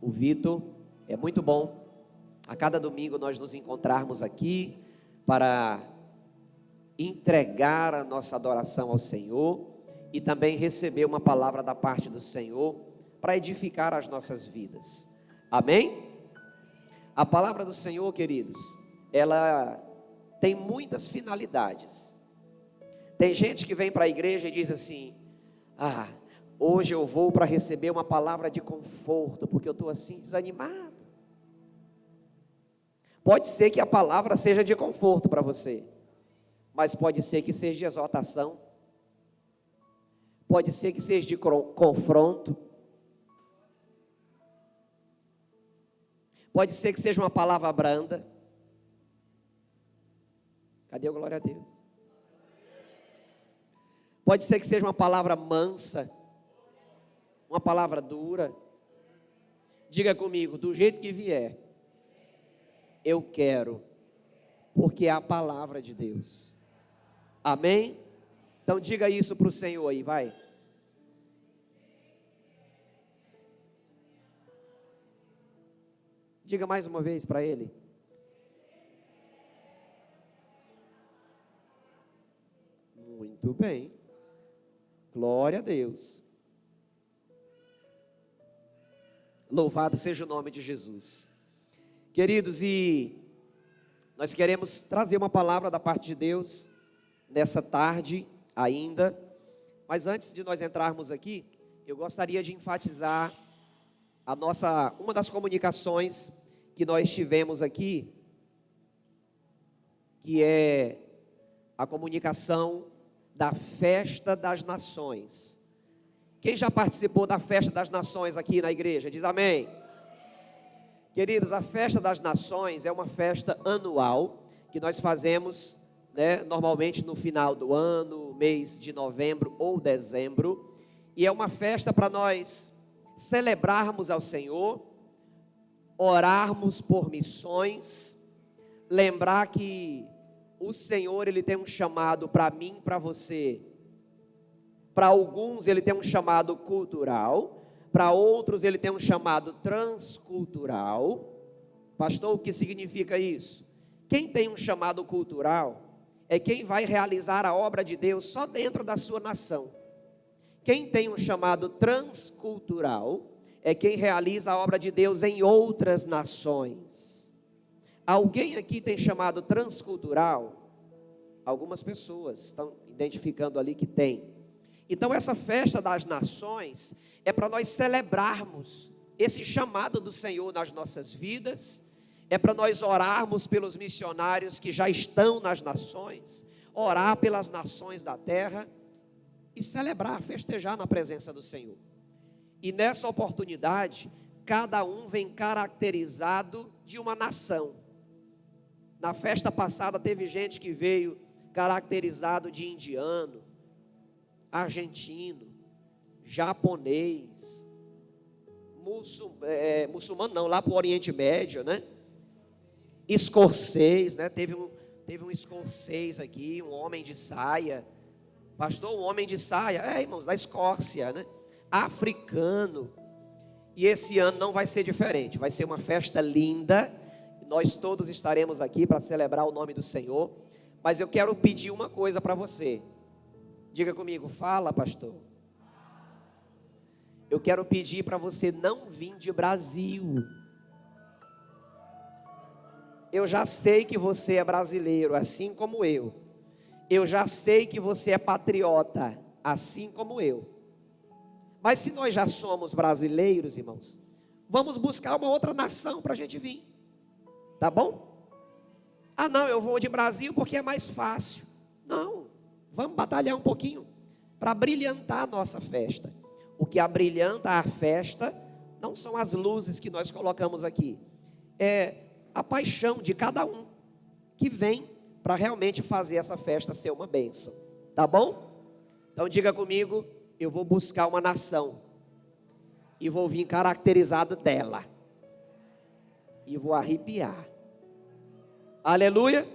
o Vitor. É muito bom a cada domingo nós nos encontrarmos aqui para entregar a nossa adoração ao Senhor e também receber uma palavra da parte do Senhor para edificar as nossas vidas. Amém? A palavra do Senhor, queridos, ela tem muitas finalidades. Tem gente que vem para a igreja e diz assim: hoje eu vou para receber uma palavra de conforto, porque eu estou assim desanimado. Pode ser que a palavra seja de conforto para você, mas pode ser que seja de exortação, pode ser que seja de confronto, pode ser que seja uma palavra branda. Cadê o glória a Deus? Pode ser que seja uma palavra mansa, uma palavra dura. Diga comigo, do jeito que vier, eu quero, porque é a palavra de Deus. Amém? Então diga isso para o Senhor aí, vai. Diga mais uma vez para Ele. Muito bem. Glória a Deus. Louvado seja o nome de Jesus. Queridos, e nós queremos trazer uma palavra da parte de Deus nessa tarde ainda. Mas antes de nós entrarmos aqui, eu gostaria de enfatizar uma das comunicações que nós tivemos aqui, que é a comunicação da Festa das Nações. Quem já participou da Festa das Nações aqui na igreja? Diz amém. Queridos, a Festa das Nações é uma festa anual que nós fazemos, normalmente no final do ano, mês de novembro ou dezembro, e é uma festa para nós celebrarmos ao Senhor, orarmos por missões, lembrar que o Senhor, Ele tem um chamado para mim e para você. Para alguns Ele tem um chamado cultural, para outros Ele tem um chamado transcultural. Pastor, o que significa isso? Quem tem um chamado cultural é quem vai realizar a obra de Deus só dentro da sua nação. Quem tem um chamado transcultural é quem realiza a obra de Deus em outras nações. Alguém aqui tem chamado transcultural? Algumas pessoas estão identificando ali que tem. Então essa festa das nações é para nós celebrarmos esse chamado do Senhor nas nossas vidas, é para nós orarmos pelos missionários que já estão nas nações, orar pelas nações da terra e celebrar, festejar na presença do Senhor. E nessa oportunidade, cada um vem caracterizado de uma nação. Na festa passada teve gente que veio caracterizado de indiano, argentino, japonês, muçulmano não, lá para o Oriente Médio, escocês, teve um escocês aqui, um homem de saia, pastor, um homem de saia, irmãos, da Escócia, africano. E esse ano não vai ser diferente, vai ser uma festa linda, nós todos estaremos aqui para celebrar o nome do Senhor, mas eu quero pedir uma coisa para você. Diga comigo, fala, pastor. Eu quero pedir para você não vir de Brasil. Eu já sei que você é brasileiro, assim como eu. Eu já sei que você é patriota, assim como eu. Mas se nós já somos brasileiros, irmãos, vamos buscar uma outra nação para a gente vir. Tá bom? Não, eu vou de Brasil porque é mais fácil. Não. Vamos batalhar um pouquinho para brilhantar a nossa festa. O que abrilhanta a festa não são as luzes que nós colocamos aqui. É a paixão de cada um que vem para realmente fazer essa festa ser uma bênção. Tá bom? Então diga comigo, eu vou buscar uma nação e vou vir caracterizado dela. E vou arrepiar. Aleluia!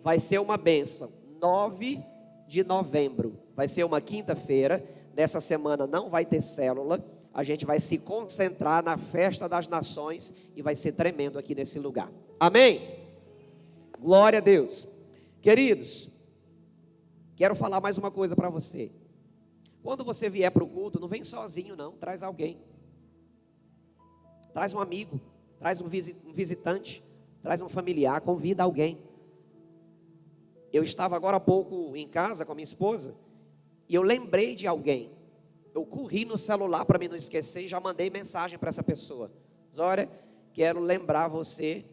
Vai ser uma bênção. 9 de novembro, vai ser uma quinta-feira. Nessa semana não vai ter célula, a gente vai se concentrar na festa das nações e vai ser tremendo aqui nesse lugar. Amém? Glória a Deus. Queridos, quero falar mais uma coisa para você. Quando você vier para o culto, não vem sozinho não, traz alguém. Traz um amigo, traz um visitante, traz um familiar, convida alguém. Eu estava agora há pouco em casa com a minha esposa e eu lembrei de alguém. Eu corri no celular para me não esquecer e já mandei mensagem para essa pessoa. Olha, quero lembrar você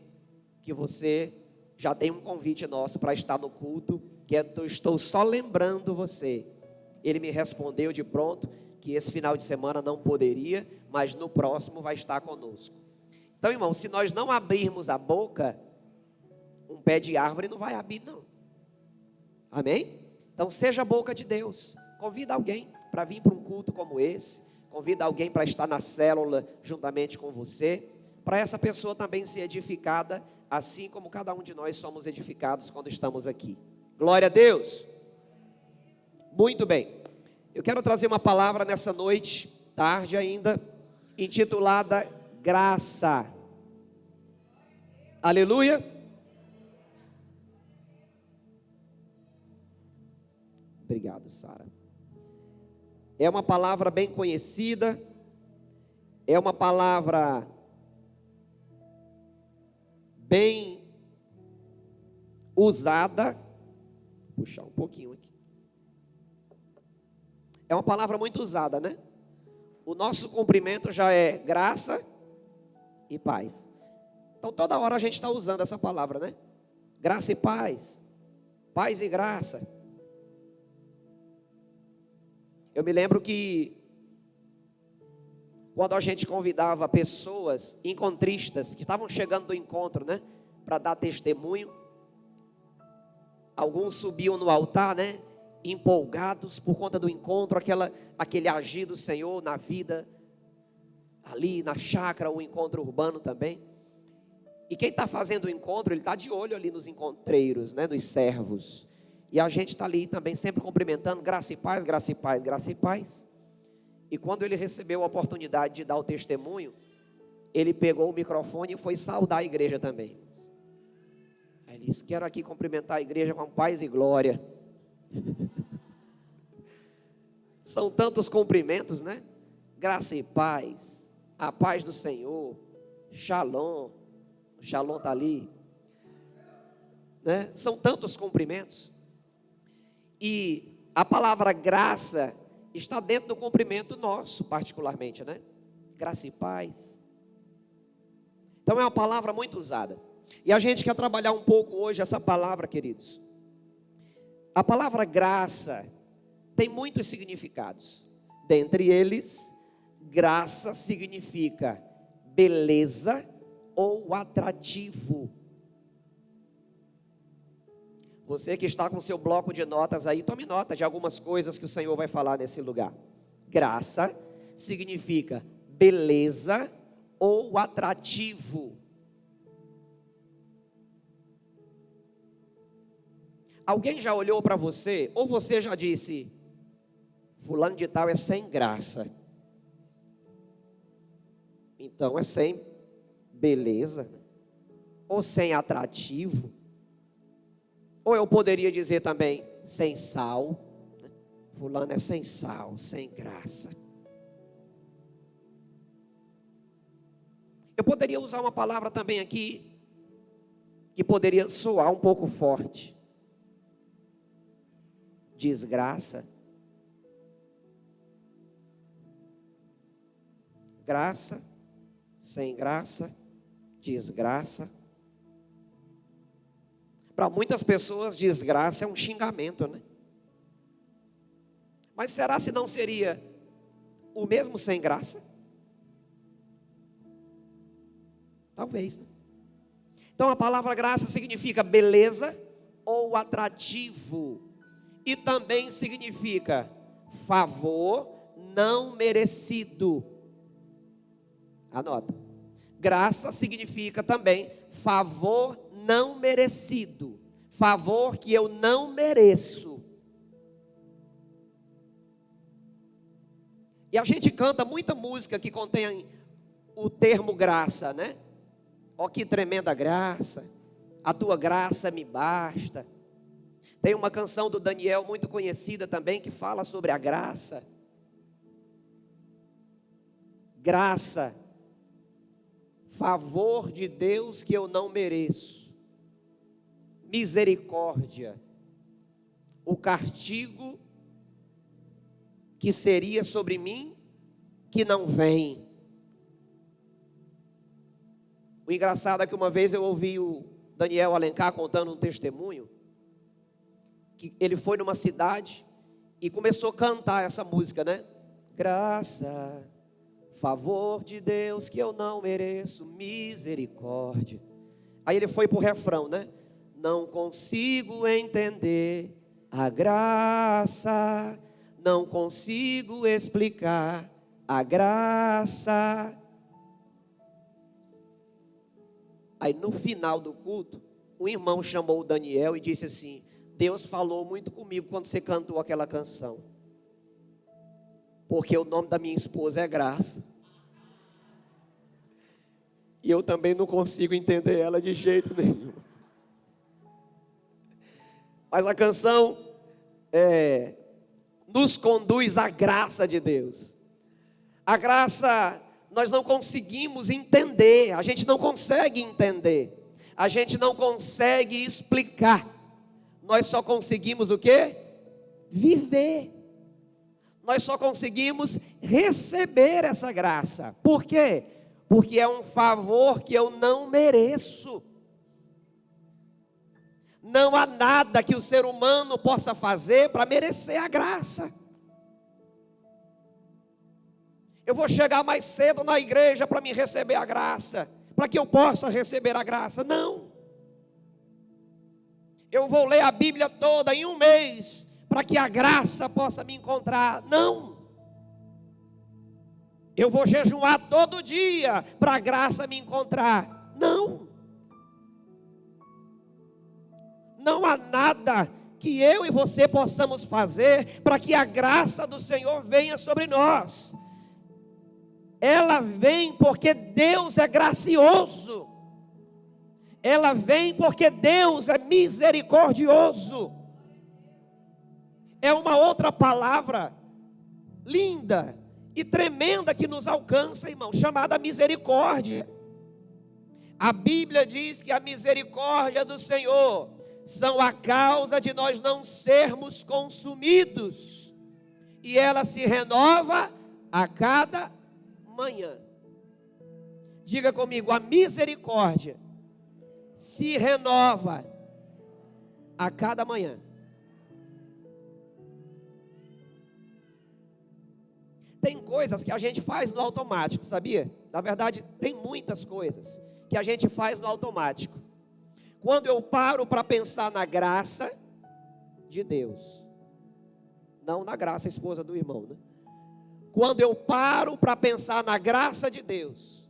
que você já tem um convite nosso para estar no culto, que eu estou só lembrando você. Ele me respondeu de pronto que esse final de semana não poderia, mas no próximo vai estar conosco. Então, irmão, se nós não abrirmos a boca, um pé de árvore não vai abrir não. Amém? Então seja a boca de Deus. Convida alguém para vir para um culto como esse. Convida alguém para estar na célula juntamente com você, para essa pessoa também ser edificada, assim como cada um de nós somos edificados quando estamos aqui. Glória a Deus. Muito bem. Eu quero trazer uma palavra nessa noite, tarde ainda, intitulada Graça. Aleluia. Obrigado, Sara. É uma palavra bem conhecida, é uma palavra bem usada. Vou puxar um pouquinho aqui. É uma palavra muito usada, né? O nosso cumprimento já é graça e paz. Então toda hora a gente está usando essa palavra, né? Graça e paz, paz e graça. Eu me lembro que quando a gente convidava pessoas encontristas que estavam chegando do encontro, né, para dar testemunho, alguns subiam no altar, né, empolgados por conta do encontro, aquele agir do Senhor na vida, ali na chácara, o encontro urbano também. E quem está fazendo o encontro, ele está de olho ali nos encontreiros, né, nos servos. E a gente está ali também sempre cumprimentando, graça e paz, graça e paz, graça e paz. E quando ele recebeu a oportunidade de dar o testemunho, ele pegou o microfone e foi saudar a igreja também. Aí ele disse, quero aqui cumprimentar a igreja com paz e glória. São tantos cumprimentos, né? Graça e paz, a paz do Senhor, Shalom, o Shalom está ali, né? São tantos cumprimentos. E a palavra graça está dentro do cumprimento nosso, particularmente, né? Graça e paz. Então é uma palavra muito usada. E a gente quer trabalhar um pouco hoje essa palavra, queridos. A palavra graça tem muitos significados. Dentre eles, graça significa beleza ou atrativo. Você que está com seu bloco de notas aí, tome nota de algumas coisas que o Senhor vai falar nesse lugar. Graça significa beleza ou atrativo. Alguém já olhou para você, ou você já disse, fulano de tal é sem graça. Então é sem beleza, ou sem atrativo. Ou eu poderia dizer também, sem sal. Fulano é sem sal, sem graça. Eu poderia usar uma palavra também aqui, que poderia soar um pouco forte. Desgraça. Graça, sem graça, desgraça. Para muitas pessoas, desgraça é um xingamento, né? Mas será se não seria o mesmo sem graça? Talvez, né? Então a palavra graça significa beleza ou atrativo. E também significa favor não merecido. Anota. Graça significa também favor não merecido, favor que eu não mereço. E a gente canta muita música que contém o termo graça, né? Ó, que tremenda graça, a tua graça me basta. Tem uma canção do Daniel muito conhecida também que fala sobre a graça. Graça, favor de Deus que eu não mereço, misericórdia, o castigo que seria sobre mim, que não vem. O engraçado é que uma vez eu ouvi o Daniel Alencar contando um testemunho, que ele foi numa cidade e começou a cantar essa música, né? Graça, favor de Deus que eu não mereço, misericórdia. Aí ele foi para o refrão, né? Não consigo entender a graça, não consigo explicar a graça. Aí no final do culto, um irmão chamou o Daniel e disse assim: Deus falou muito comigo quando você cantou aquela canção, porque o nome da minha esposa é Graça, e eu também não consigo entender ela de jeito nenhum. Mas a canção nos conduz à graça de Deus. A graça nós não conseguimos entender, a gente não consegue entender, a gente não consegue explicar. Nós só conseguimos o quê? Viver. Nós só conseguimos receber essa graça. Por quê? Porque é um favor que eu não mereço. Não há nada que o ser humano possa fazer para merecer a graça. Eu vou chegar mais cedo na igreja para me receber a graça, para que eu possa receber a graça. Não. Eu vou ler a Bíblia toda em um mês, para que a graça possa me encontrar. Não. Eu vou jejuar todo dia, para a graça me encontrar. Não. Não há nada que eu e você possamos fazer, para que a graça do Senhor venha sobre nós. Ela vem porque Deus é gracioso. Ela vem porque Deus é misericordioso. É uma outra palavra linda e tremenda que nos alcança, irmão, chamada misericórdia. A Bíblia diz que a misericórdia do Senhor são a causa de nós não sermos consumidos, e ela se renova a cada manhã. Diga comigo: a misericórdia se renova a cada manhã. Tem coisas que a gente faz no automático, sabia? Na verdade, tem muitas coisas que a gente faz no automático. Quando eu paro para pensar na graça de Deus, não na graça esposa do irmão, né? Quando eu paro para pensar na graça de Deus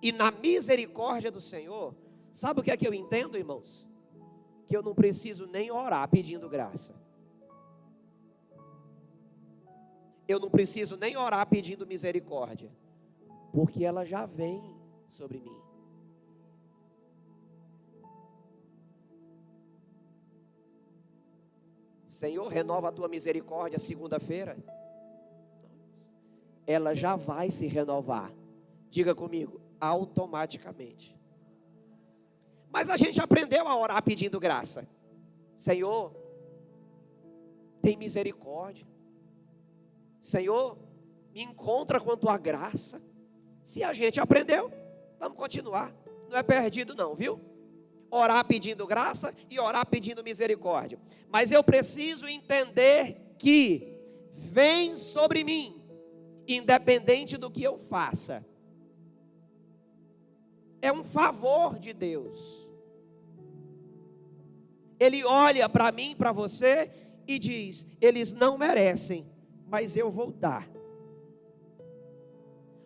e na misericórdia do Senhor, sabe o que é que eu entendo, irmãos? Que eu não preciso nem orar pedindo graça. Eu não preciso nem orar pedindo misericórdia, porque ela já vem sobre mim. Senhor, renova a tua misericórdia segunda-feira. Ela já vai se renovar. Diga comigo: automaticamente. Mas a gente aprendeu a orar pedindo graça. Senhor, tem misericórdia. Senhor, me encontra com a tua graça. Se a gente aprendeu, vamos continuar. Não é perdido não, viu? Orar pedindo graça e orar pedindo misericórdia. Mas eu preciso entender que vem sobre mim, independente do que eu faça. É um favor de Deus. Ele olha para mim, para você e diz: eles não merecem, mas eu vou dar.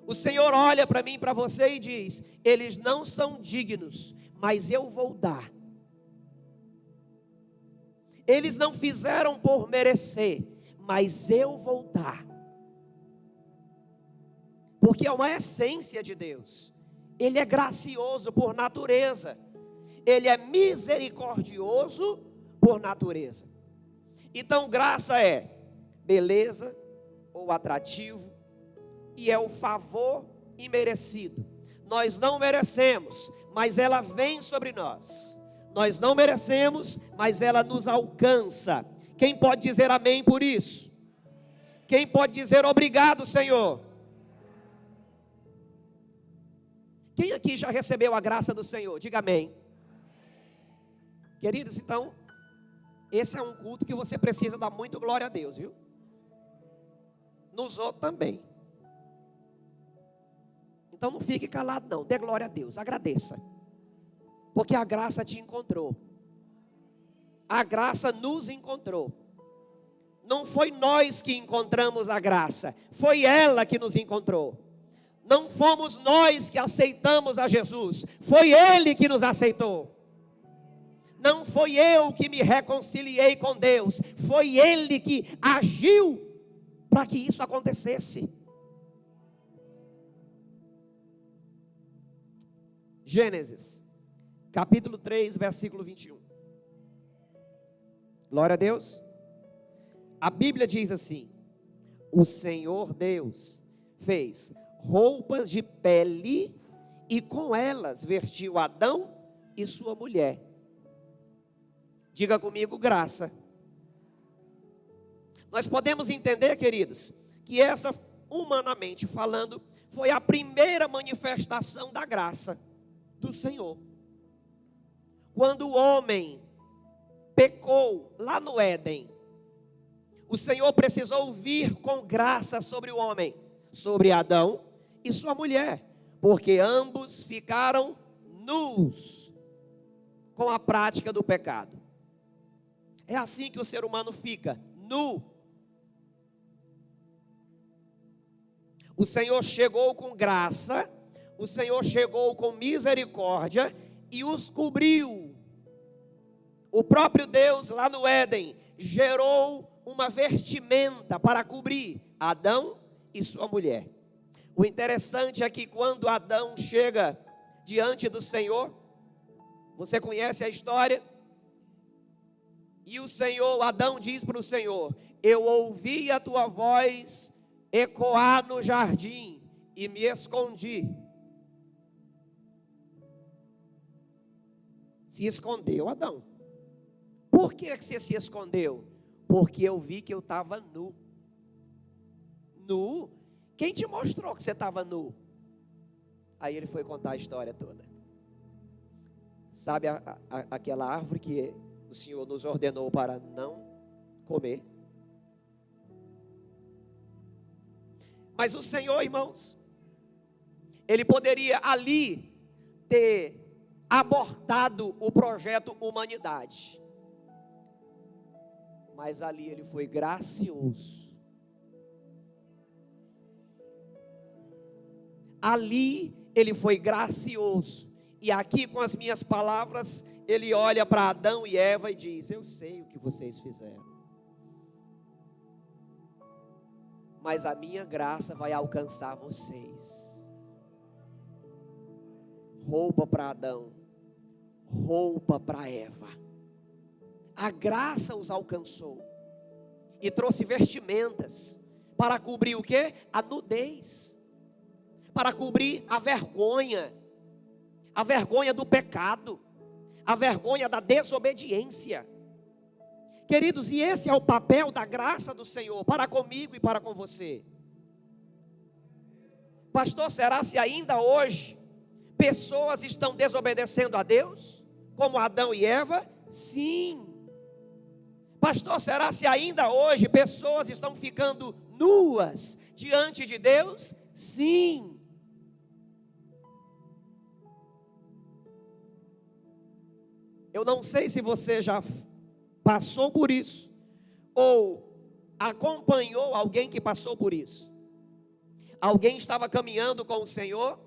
O Senhor olha para mim, para você e diz: eles não são dignos, mas eu vou dar. Eles não fizeram por merecer, mas eu vou dar. porque é uma essência de Deus. Ele é gracioso por natureza, ele é misericordioso por natureza. Então graça é beleza ou atrativo, e é o favor imerecido. Nós não merecemos, mas ela vem sobre nós. Nós não merecemos, mas ela nos alcança. Quem pode dizer amém por isso? Quem pode dizer obrigado, Senhor? Quem aqui já recebeu a graça do Senhor? Diga amém. Queridos, então, esse é um culto que você precisa dar muito glória a Deus, viu? Nos outros também. Então não fique calado não, dê glória a Deus, agradeça. Porque a graça te encontrou. A graça nos encontrou. Não foi nós que encontramos a graça, foi ela que nos encontrou. Não fomos nós que aceitamos a Jesus, foi Ele que nos aceitou. Não foi eu que me reconciliei com Deus, foi Ele que agiu para que isso acontecesse. Gênesis, capítulo 3, versículo 21. Glória a Deus. A Bíblia diz assim: o Senhor Deus fez roupas de pele e com elas vestiu Adão e sua mulher. Diga comigo, graça. Nós podemos entender, queridos, que essa, humanamente falando, foi a primeira manifestação da graça do Senhor. Quando o homem pecou lá no Éden, o Senhor precisou vir com graça sobre o homem, sobre Adão e sua mulher, porque ambos ficaram nus com a prática do pecado. É assim que o ser humano fica, nu. O Senhor chegou com graça, o Senhor chegou com misericórdia e os cobriu. O próprio Deus lá no Éden gerou uma vestimenta para cobrir Adão e sua mulher. O interessante é que quando Adão chega diante do Senhor, você conhece a história? E o Senhor, Adão diz para o Senhor: eu ouvi a tua voz ecoar no jardim e me escondi. Se escondeu, Adão. Por que você se escondeu? Porque eu vi que eu estava nu. Nu? Quem te mostrou que você estava nu? Aí ele foi contar a história toda. Sabe aquela árvore que o Senhor nos ordenou para não comer? Mas o Senhor, irmãos, Ele poderia ali ter abortado o projeto humanidade. Mas ali Ele foi gracioso. Ali Ele foi gracioso. E aqui com as minhas palavras, Ele olha para Adão e Eva e diz: eu sei o que vocês fizeram, mas a minha graça vai alcançar vocês. Roupa para Adão, roupa para Eva. A graça os alcançou e trouxe vestimentas para cobrir o quê? A nudez, para cobrir a vergonha do pecado, a vergonha da desobediência. Queridos, e esse é o papel da graça do Senhor para comigo e para com você. Pastor, será se ainda hoje pessoas estão desobedecendo a Deus, como Adão e Eva? Sim. Pastor, será se ainda hoje pessoas estão ficando nuas diante de Deus? Sim. Eu não sei se você já passou por isso, ou acompanhou alguém que passou por isso. Alguém estava caminhando com o Senhor,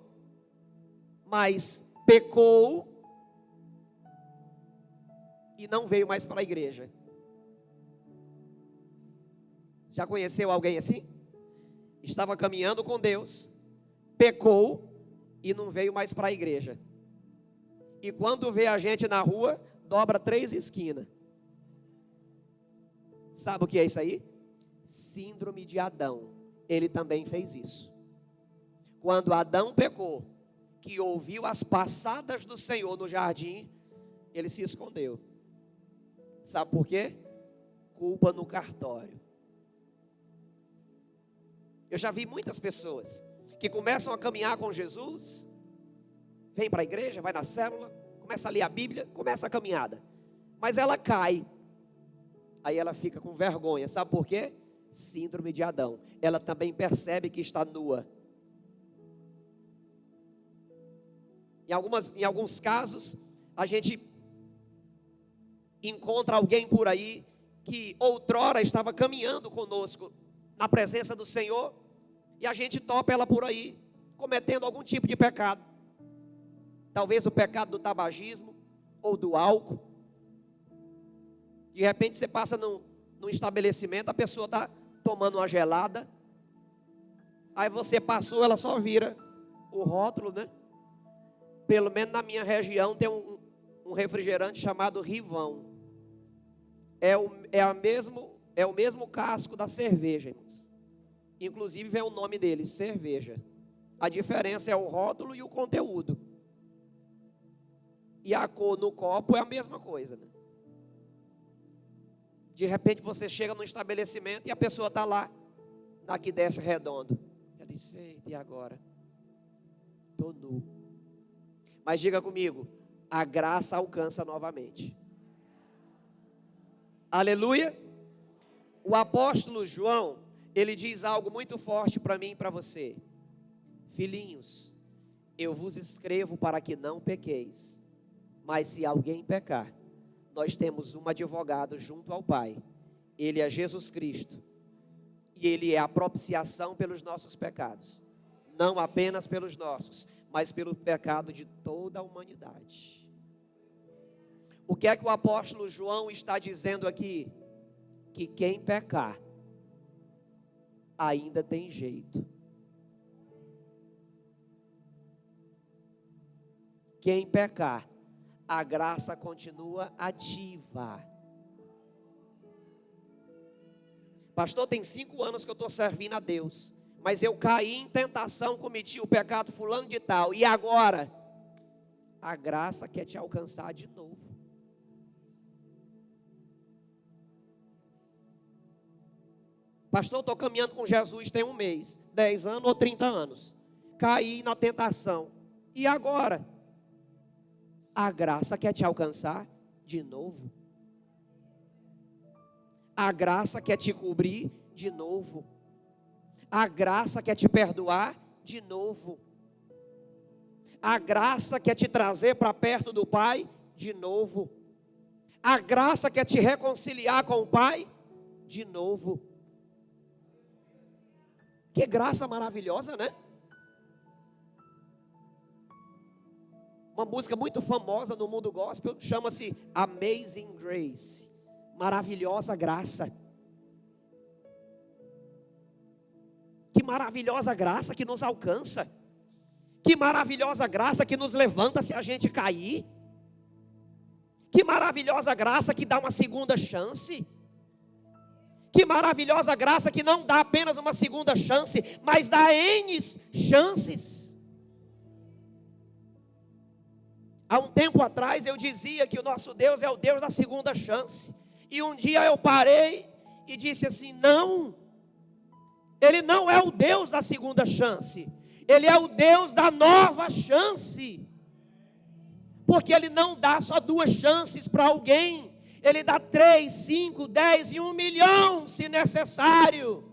mas pecou e não veio mais para a igreja. Já conheceu alguém assim? Estava caminhando com Deus, pecou e não veio mais para a igreja. E quando vê a gente na rua, dobra 3 esquinas. Sabe o que é isso aí? Síndrome de Adão. Ele também fez isso. Quando Adão pecou, que ouviu as passadas do Senhor no jardim, ele se escondeu. Sabe por quê? Culpa no cartório. Eu já vi muitas pessoas que começam a caminhar com Jesus, vem para a igreja, vai na célula, começa a ler a Bíblia, começa a caminhada, mas ela cai, aí ela fica com vergonha. Sabe por quê? Síndrome de Adão. Ela também percebe que está nua. Em alguns casos, a gente encontra alguém por aí que outrora estava caminhando conosco na presença do Senhor, e a gente topa ela por aí, cometendo algum tipo de pecado. Talvez o pecado do tabagismo ou do álcool. De repente você passa num estabelecimento, a pessoa está tomando uma gelada, aí você passou, ela só vira o rótulo, né? Pelo menos na minha região tem um refrigerante chamado Rivão. É o mesmo casco da cerveja, irmãos. Inclusive vem o nome dele, cerveja. A diferença é o rótulo e o conteúdo. E a cor no copo é a mesma coisa, né? De repente você chega num estabelecimento e a pessoa está lá, na que desce redondo. Ela diz: eita, e agora? Estou nu. Mas diga comigo, a graça alcança novamente. Aleluia. O apóstolo João, ele diz algo muito forte para mim e para você. Filhinhos, eu vos escrevo para que não pequeis. Mas se alguém pecar, nós temos um advogado junto ao Pai. Ele é Jesus Cristo. E ele é a propiciação pelos nossos pecados. Não apenas pelos nossos, mas pelo pecado de toda a humanidade. O que é que o apóstolo João está dizendo aqui? Que quem pecar ainda tem jeito. Quem pecar, a graça continua ativa. Pastor, tem 5 anos que eu estou servindo a Deus, mas eu caí em tentação, cometi o pecado fulano de tal, e agora? A graça quer te alcançar de novo. Pastor, estou caminhando com Jesus tem 1 mês, 10 anos ou 30 anos. Caí na tentação. E agora? A graça quer te alcançar de novo. A graça quer te cobrir de novo. A graça quer te perdoar de novo. A graça quer te trazer para perto do Pai de novo. A graça quer te reconciliar com o Pai de novo. Que graça maravilhosa, né? Uma música muito famosa no mundo gospel chama-se Amazing Grace. Maravilhosa graça. Que maravilhosa graça que nos alcança. Que maravilhosa graça que nos levanta se a gente cair. Que maravilhosa graça que dá uma segunda chance. Que maravilhosa graça que não dá apenas uma segunda chance, mas dá N chances. Há um tempo atrás eu dizia que o nosso Deus é o Deus da segunda chance. E um dia eu parei e disse assim: não, Ele não é o Deus da segunda chance. Ele é o Deus da nova chance. Porque Ele não dá só 2 chances para alguém. Ele dá 3, 5, 10 e 1 milhão se necessário.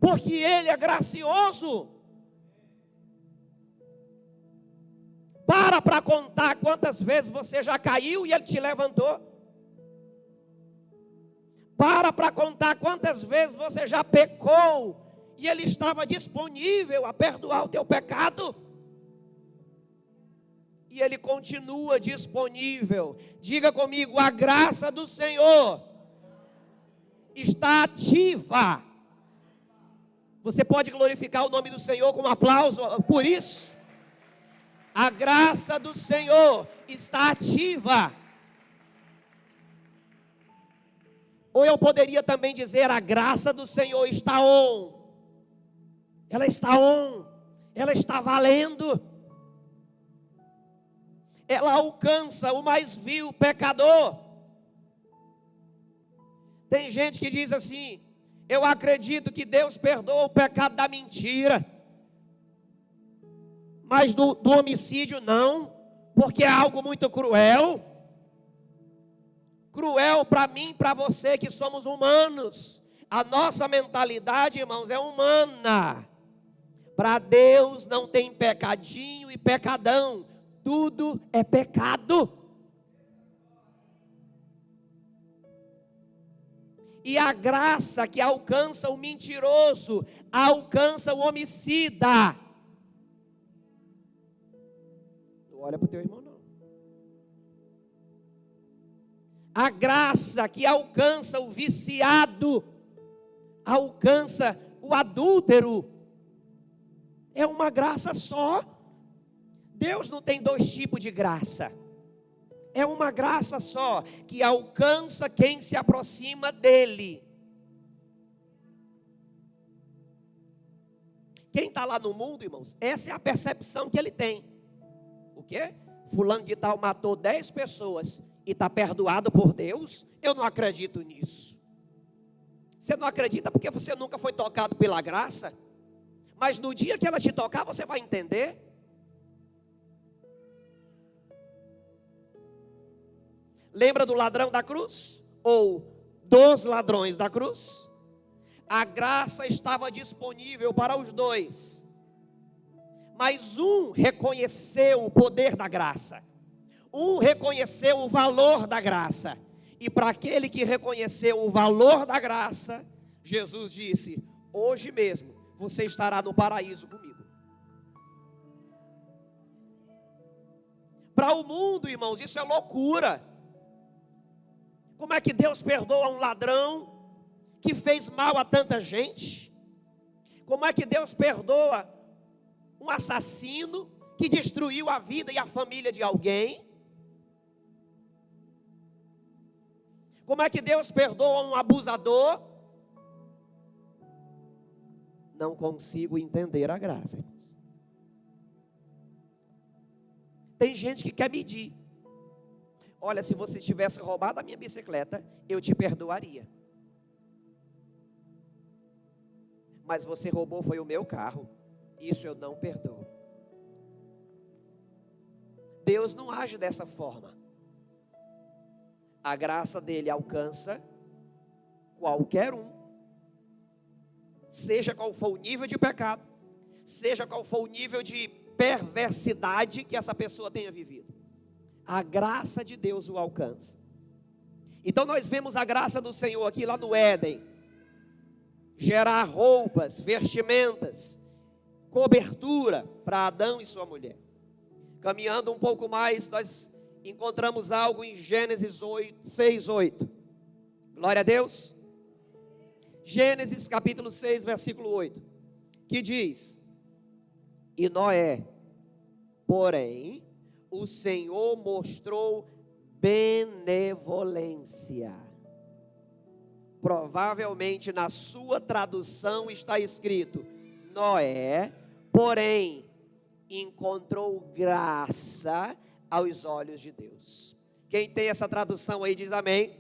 Porque Ele é gracioso. Para contar quantas vezes você já caiu e Ele te levantou. Para contar quantas vezes você já pecou e Ele estava disponível a perdoar o teu pecado. E Ele continua disponível. Diga comigo, a graça do Senhor está ativa Você pode glorificar o nome do Senhor com um aplauso por isso? A graça do Senhor está ativa. Ou eu poderia também dizer, a graça do Senhor está on. Ela está on. Ela está valendo. Ela alcança o mais vil pecador. Tem gente que diz assim, eu acredito que Deus perdoa o pecado da mentira, mas do homicídio não, porque é algo muito cruel. Cruel para mim e para você que somos humanos. A nossa mentalidade, irmãos, é humana. Para Deus não tem pecadinho e pecadão. Tudo é pecado. E a graça que alcança o mentiroso, alcança o homicida. Não olha para o teu irmão, não. A graça que alcança o viciado, alcança o adúltero. É uma graça só. Deus não tem dois tipos de graça. É uma graça só, que alcança quem se aproxima dele. Quem está lá no mundo, irmãos, essa é a percepção que ele tem. O quê? Fulano de tal matou 10 pessoas e está perdoado por Deus? Eu não acredito nisso. Você não acredita porque você nunca foi tocado pela graça? Mas no dia que ela te tocar, você vai entender. Lembra do ladrão da cruz? Ou dos ladrões da cruz? A graça estava disponível para os dois. Mas um reconheceu o poder da graça. Um reconheceu o valor da graça. E para aquele que reconheceu o valor da graça, Jesus disse, hoje mesmo você estará no paraíso comigo. Para o mundo, irmãos, isso é loucura. Como é que Deus perdoa um ladrão que fez mal a tanta gente? Como é que Deus perdoa um assassino que destruiu a vida e a família de alguém? Como é que Deus perdoa um abusador? Não consigo entender a graça, irmãos. Tem gente que quer medir. Olha, se você tivesse roubado a minha bicicleta, eu te perdoaria. Mas você roubou foi o meu carro. Isso eu não perdoo. Deus não age dessa forma. A graça dele alcança qualquer um. Seja qual for o nível de pecado, seja qual for o nível de perversidade que essa pessoa tenha vivido. A graça de Deus o alcança. Então nós vemos a graça do Senhor aqui lá no Éden. Gerar roupas, vestimentas, cobertura para Adão e sua mulher. Caminhando um pouco mais, nós encontramos algo em Gênesis 6:8. Glória a Deus. Gênesis capítulo 6, versículo 8. Que diz: E Noé, porém, o Senhor mostrou benevolência. Provavelmente na sua tradução está escrito: Noé, porém, encontrou graça aos olhos de Deus. Quem tem essa tradução aí diz amém.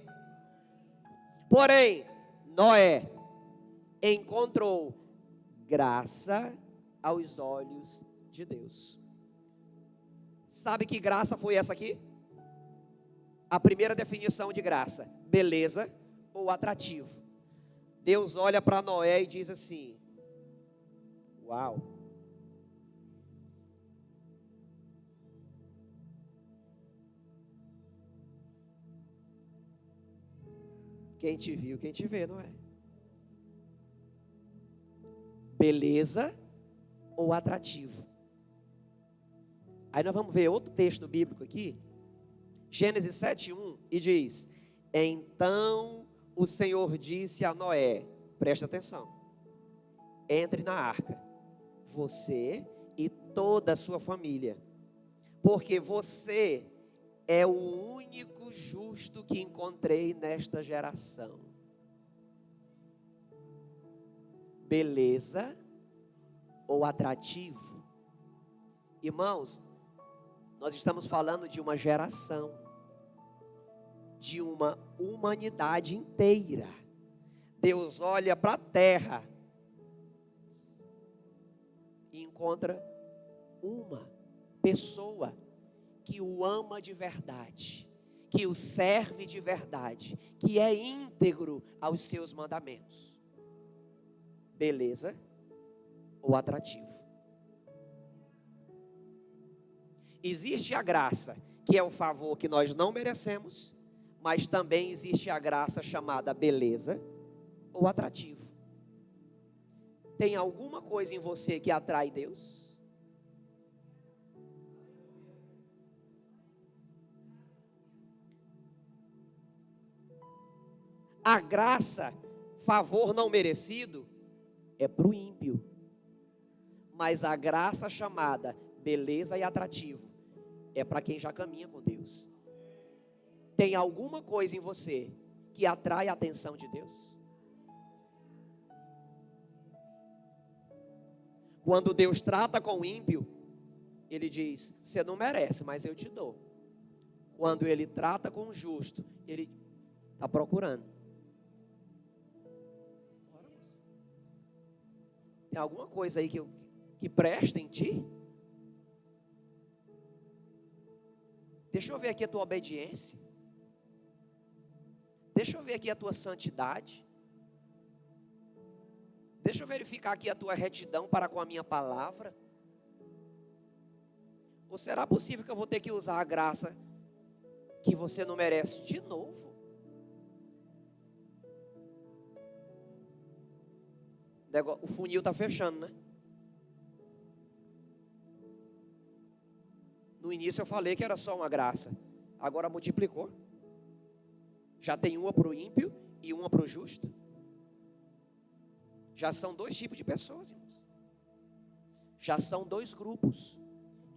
Porém, Noé encontrou graça aos olhos de Deus. Sabe que graça foi essa aqui? A primeira definição de graça: beleza ou atrativo. Deus olha para Noé e diz assim: uau. Quem te viu, quem te vê, não é? Beleza ou atrativo. Aí nós vamos ver outro texto bíblico aqui, Gênesis 7:1, e diz: Então o Senhor disse a Noé, presta atenção, entre na arca, você e toda a sua família, porque você é o único justo que encontrei nesta geração. Beleza ou atrativo? Irmãos, nós estamos falando de uma geração, de uma humanidade inteira. Deus olha para a terra e encontra uma pessoa que o ama de verdade, que o serve de verdade, que é íntegro aos seus mandamentos. Beleza ou atrativo? Existe a graça, que é o favor que nós não merecemos, mas também existe a graça chamada beleza ou atrativo. Tem alguma coisa em você que atrai Deus? A graça, favor não merecido, é para o ímpio. Mas a graça chamada beleza e atrativo é para quem já caminha com Deus. Tem alguma coisa em você que atrai a atenção de Deus? Quando Deus trata com o ímpio, Ele diz: você não merece, mas eu te dou. Quando Ele trata com o justo, Ele está procurando. Tem alguma coisa aí que presta em ti? Deixa eu ver aqui a tua obediência. Deixa eu ver aqui a tua santidade. Deixa eu verificar aqui a tua retidão para com a minha palavra. Ou será possível que eu vou ter que usar a graça que você não merece de novo? O funil está fechando, né? No início eu falei que era só uma graça. Agora multiplicou. Já tem uma para o ímpio e uma para o justo. Já são dois tipos de pessoas, irmãos. Já são dois grupos.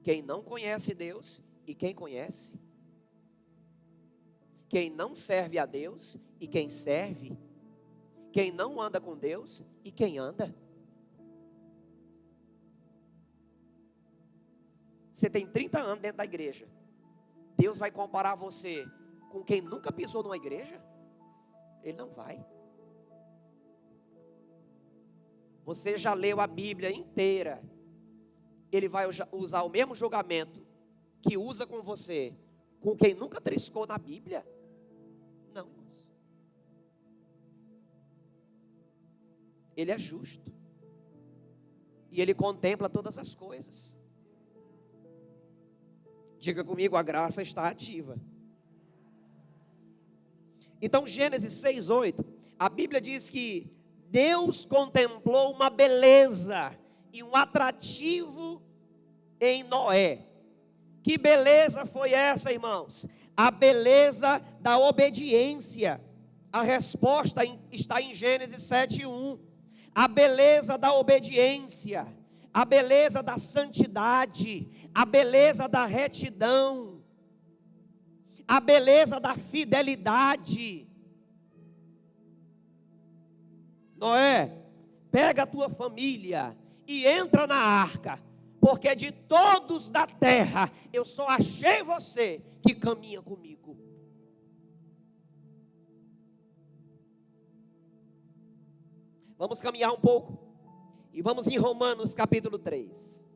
Quem não conhece Deus e quem conhece. Quem não serve a Deus e quem serve. Quem não anda com Deus e quem anda. Você tem 30 anos dentro da igreja. Deus vai comparar você com quem nunca pisou numa igreja? Ele não vai. Você já leu a Bíblia inteira. Ele vai usar o mesmo julgamento que usa com você, com quem nunca triscou na Bíblia? Não. Ele é justo. E Ele contempla todas as coisas. Diga comigo, a graça está ativa. Então, Gênesis 6:8, a Bíblia diz que Deus contemplou uma beleza e um atrativo em Noé. Que beleza foi essa, irmãos? A beleza da obediência. A resposta está em Gênesis 7:1. A beleza da obediência, a beleza da santidade, a beleza da retidão, a beleza da fidelidade. Noé, pega a tua família e entra na arca, porque de todos da terra eu só achei você que caminha comigo. Vamos caminhar um pouco e vamos em Romanos capítulo 3.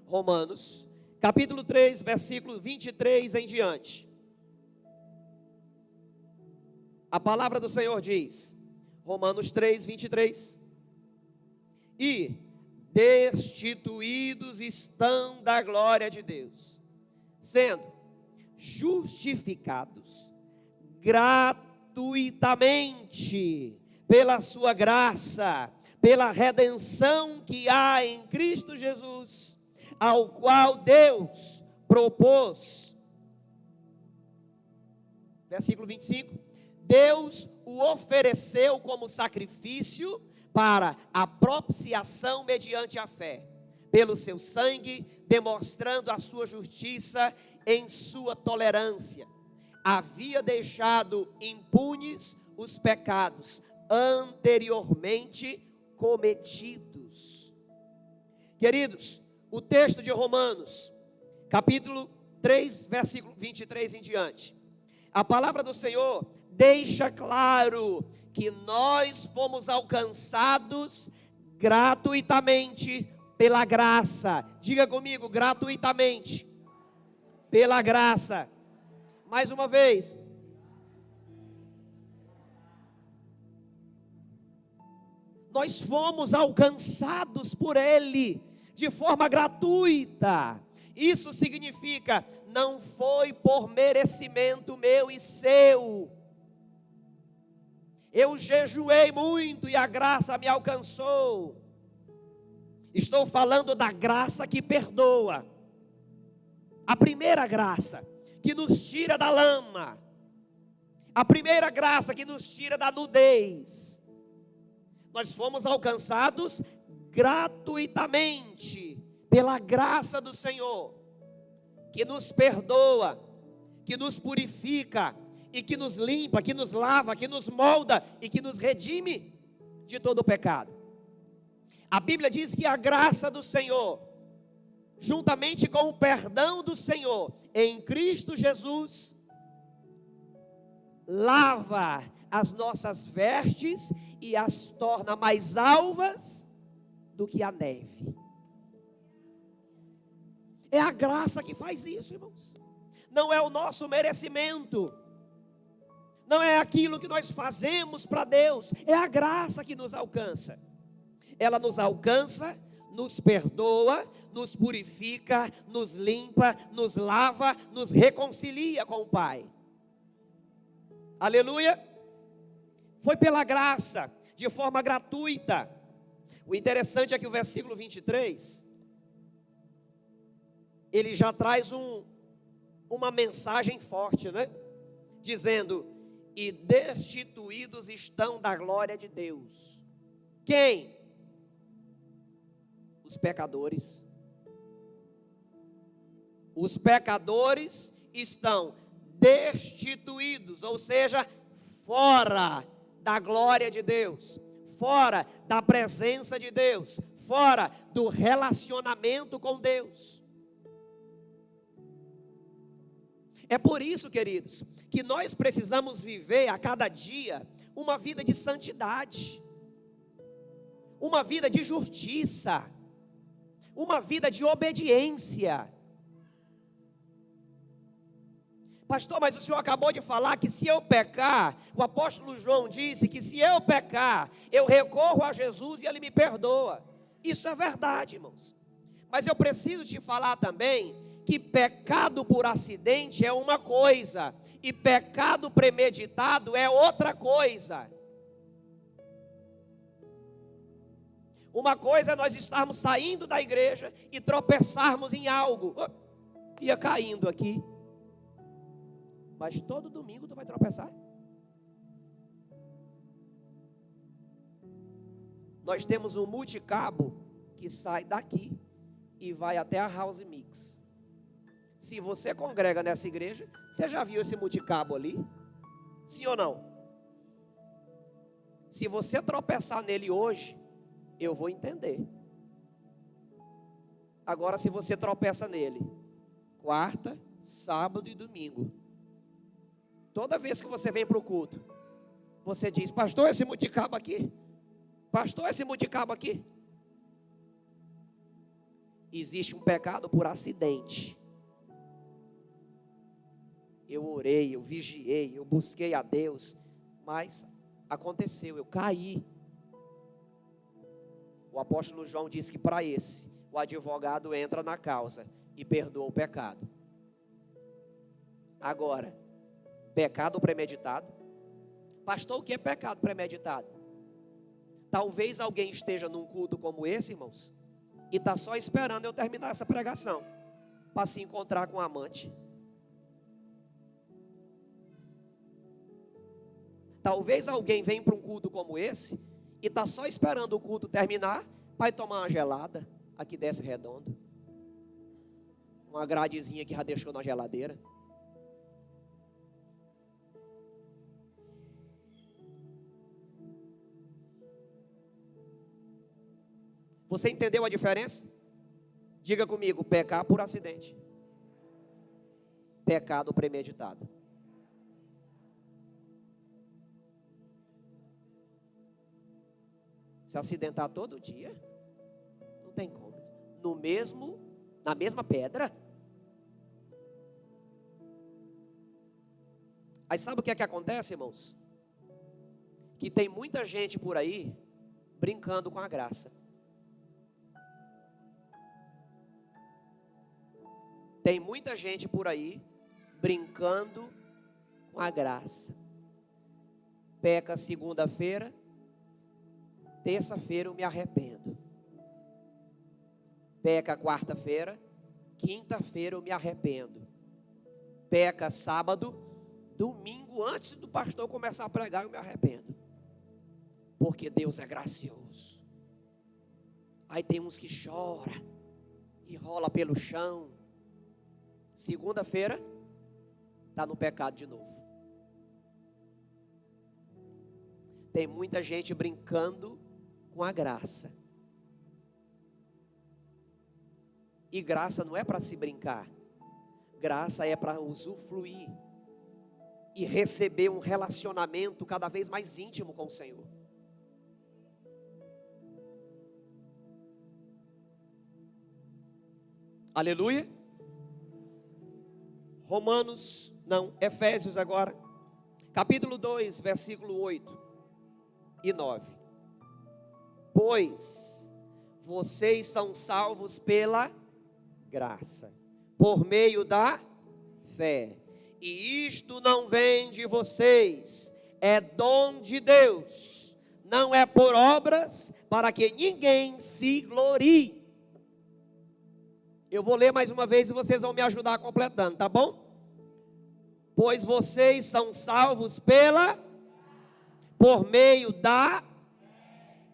Romanos capítulo 3, versículo 23 em diante. A palavra do Senhor diz, Romanos 3, 23. E destituídos estão da glória de Deus, sendo justificados gratuitamente pela sua graça, pela redenção que há em Cristo Jesus, ao qual Deus propôs. Versículo 25. Deus o ofereceu como sacrifício para a propiciação mediante a fé, pelo seu sangue, demonstrando a sua justiça em sua tolerância. Havia deixado impunes os pecados anteriormente cometidos. Queridos, o texto de Romanos, capítulo 3, versículo 23 em diante, a palavra do Senhor deixa claro que nós fomos alcançados gratuitamente pela graça. Diga comigo, gratuitamente, pela graça. Mais uma vez. Nós fomos alcançados por Ele de forma gratuita. Isso significa, não foi por merecimento meu e seu. Eu jejuei muito e a graça me alcançou. Estou falando da graça que perdoa. A primeira graça que nos tira da lama. A primeira graça que nos tira da nudez. Nós fomos alcançados gratuitamente pela graça do Senhor, que nos perdoa, que nos purifica e que nos limpa, que nos lava, que nos molda e que nos redime de todo o pecado. A Bíblia diz que a graça do Senhor, juntamente com o perdão do Senhor em Cristo Jesus, lava as nossas vestes e as torna mais alvas do que a neve. É a graça que faz isso, irmãos. Não é o nosso merecimento. Não é aquilo que nós fazemos para Deus. É a graça que nos alcança. Ela nos alcança, nos perdoa, nos purifica, nos limpa, nos lava, nos reconcilia com o Pai. Aleluia. Foi pela graça, de forma gratuita. O interessante é que o versículo 23, ele já traz uma mensagem forte, né? Dizendo, e destituídos estão da glória de Deus. Quem? Os pecadores. Os pecadores estão destituídos, ou seja, fora da glória de Deus, fora da presença de Deus, fora do relacionamento com Deus. É por isso, queridos, que nós precisamos viver a cada dia uma vida de santidade, uma vida de justiça, uma vida de obediência. Pastor, mas o senhor acabou de falar que se eu pecar, o apóstolo João disse que se eu pecar, eu recorro a Jesus e Ele me perdoa. Isso é verdade, irmãos. Mas eu preciso te falar também que pecado por acidente é uma coisa e pecado premeditado é outra coisa. Uma coisa é nós estarmos saindo da igreja e tropeçarmos em algo. Ia caindo aqui. Mas todo domingo tu vai tropeçar? Nós temos um multicabo que sai daqui e vai até a House Mix. Se você congrega nessa igreja, você já viu esse multicabo ali? Sim ou não? Se você tropeçar nele hoje, eu vou entender. Agora, se você tropeça nele quarta, sábado e domingo, toda vez que você vem para o culto, você diz, pastor, esse multicabo aqui. Pastor, esse multicabo aqui. Existe um pecado por acidente. Eu orei, eu vigiei, eu busquei a Deus, mas aconteceu, eu caí. O apóstolo João disse que para esse, o advogado entra na causa e perdoa o pecado. Agora, pecado premeditado. Pastor, o que é pecado premeditado? Talvez alguém esteja num culto como esse, irmãos, e está só esperando eu terminar essa pregação para se encontrar com um amante. Talvez alguém venha para um culto como esse e está só esperando o culto terminar para ir tomar uma gelada. Aqui desce redondo. Uma gradezinha que já deixou na geladeira. Você entendeu a diferença? Diga comigo, pecar por acidente. Pecado premeditado. Se acidentar todo dia, não tem como. Na mesma pedra. Aí sabe o que é que acontece, irmãos? Que tem muita gente por aí brincando com a graça. Tem muita gente por aí brincando com a graça. Peca segunda-feira, terça-feira eu me arrependo. Peca quarta-feira, quinta-feira eu me arrependo. Peca sábado, domingo, antes do pastor começar a pregar, eu me arrependo. Porque Deus é gracioso. Aí tem uns que choram e rola pelo chão. Segunda-feira, está no pecado de novo. Tem muita gente brincando com a graça. E graça não é para se brincar. Graça é para usufruir e receber um relacionamento cada vez mais íntimo com o Senhor. Aleluia. Efésios agora, capítulo 2, versículo 8 e 9. Pois vocês são salvos pela graça, por meio da fé. E isto não vem de vocês, é dom de Deus, não é por obras, para que ninguém se glorie. Eu vou ler mais uma vez e vocês vão me ajudar completando, tá bom? Pois vocês são salvos por meio da,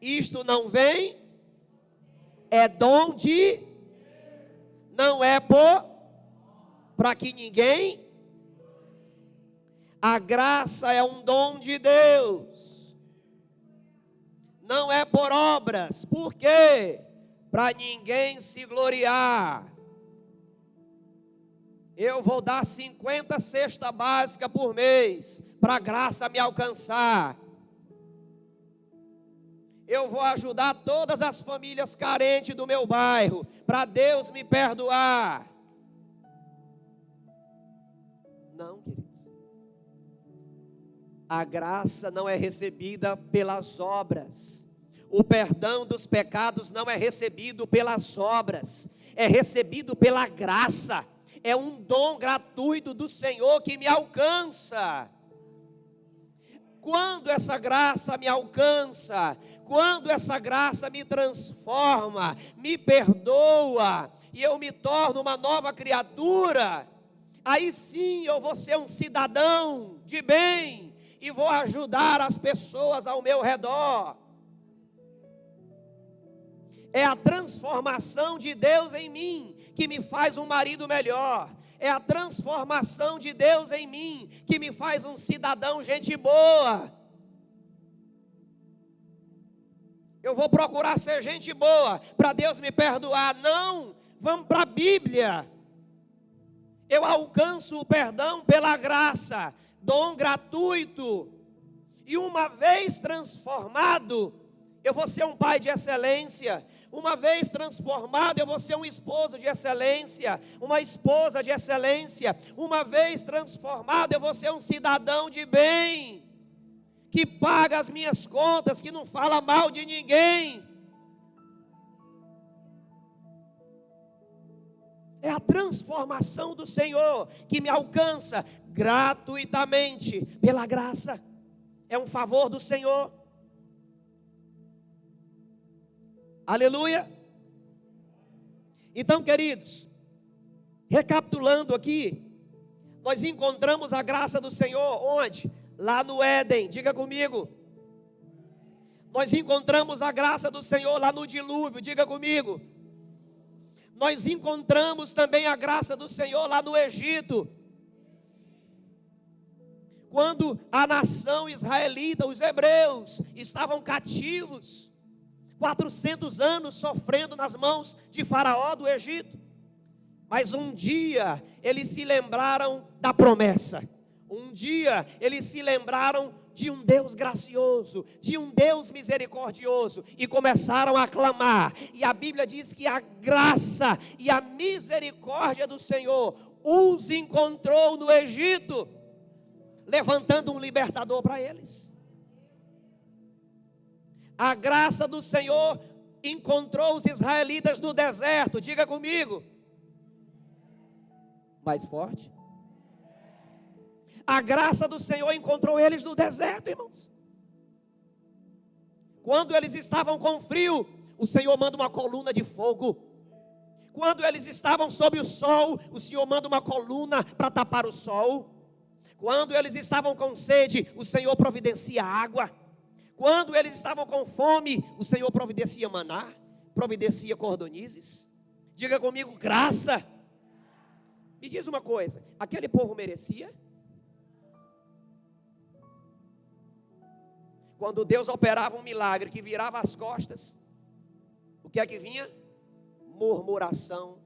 isto não vem, é dom de, não é para que ninguém, a graça é um dom de Deus, não é por obras. Por quê? Para ninguém se gloriar. Eu vou dar 50 cestas básicas por mês, para a graça me alcançar. Eu vou ajudar todas as famílias carentes do meu bairro, para Deus me perdoar. Não, queridos. A graça não é recebida pelas obras. O perdão dos pecados não é recebido pelas obras, é recebido pela graça. É um dom gratuito do Senhor que me alcança. Quando essa graça me alcança, quando essa graça me transforma, me perdoa, e eu me torno uma nova criatura, aí sim eu vou ser um cidadão de bem, e vou ajudar as pessoas ao meu redor. É a transformação de Deus em mim que me faz um marido melhor. É a transformação de Deus em mim que me faz um cidadão gente boa. Eu vou procurar ser gente boa para Deus me perdoar. Não, vamos para a Bíblia. Eu alcanço o perdão pela graça, dom gratuito. E uma vez transformado, eu vou ser um pai de excelência. Uma vez transformado, eu vou ser um esposo de excelência, uma esposa de excelência. Uma vez transformado, eu vou ser um cidadão de bem, que paga as minhas contas, que não fala mal de ninguém. É a transformação do Senhor que me alcança gratuitamente, pela graça. É um favor do Senhor. Aleluia. Então, queridos, recapitulando aqui, nós encontramos a graça do Senhor onde? lá no Éden, diga comigo. Nós encontramos a graça do Senhor lá no dilúvio, diga comigo. Nós encontramos também a graça do Senhor lá no Egito. Quando a nação israelita, os hebreus, estavam cativos, 400 anos sofrendo nas mãos de Faraó do Egito. Mas um dia eles se lembraram da promessa. Um dia eles se lembraram de um Deus gracioso, de um Deus misericordioso, e começaram a clamar. E a Bíblia diz que a graça e a misericórdia do Senhor os encontrou no Egito, levantando um libertador para eles. A graça do Senhor encontrou os israelitas no deserto, diga comigo. Mais forte. A graça do Senhor encontrou eles no deserto, irmãos. Quando eles estavam com frio, o Senhor manda uma coluna de fogo. Quando eles estavam sob o sol, o Senhor manda uma coluna para tapar o sol. Quando eles estavam com sede, o Senhor providencia água. Quando eles estavam com fome, o Senhor providencia maná, providencia cordonizes. Diga comigo, graça. Me diz uma coisa, aquele povo merecia? Quando Deus operava um milagre que virava as costas, o que é que vinha? Murmuração,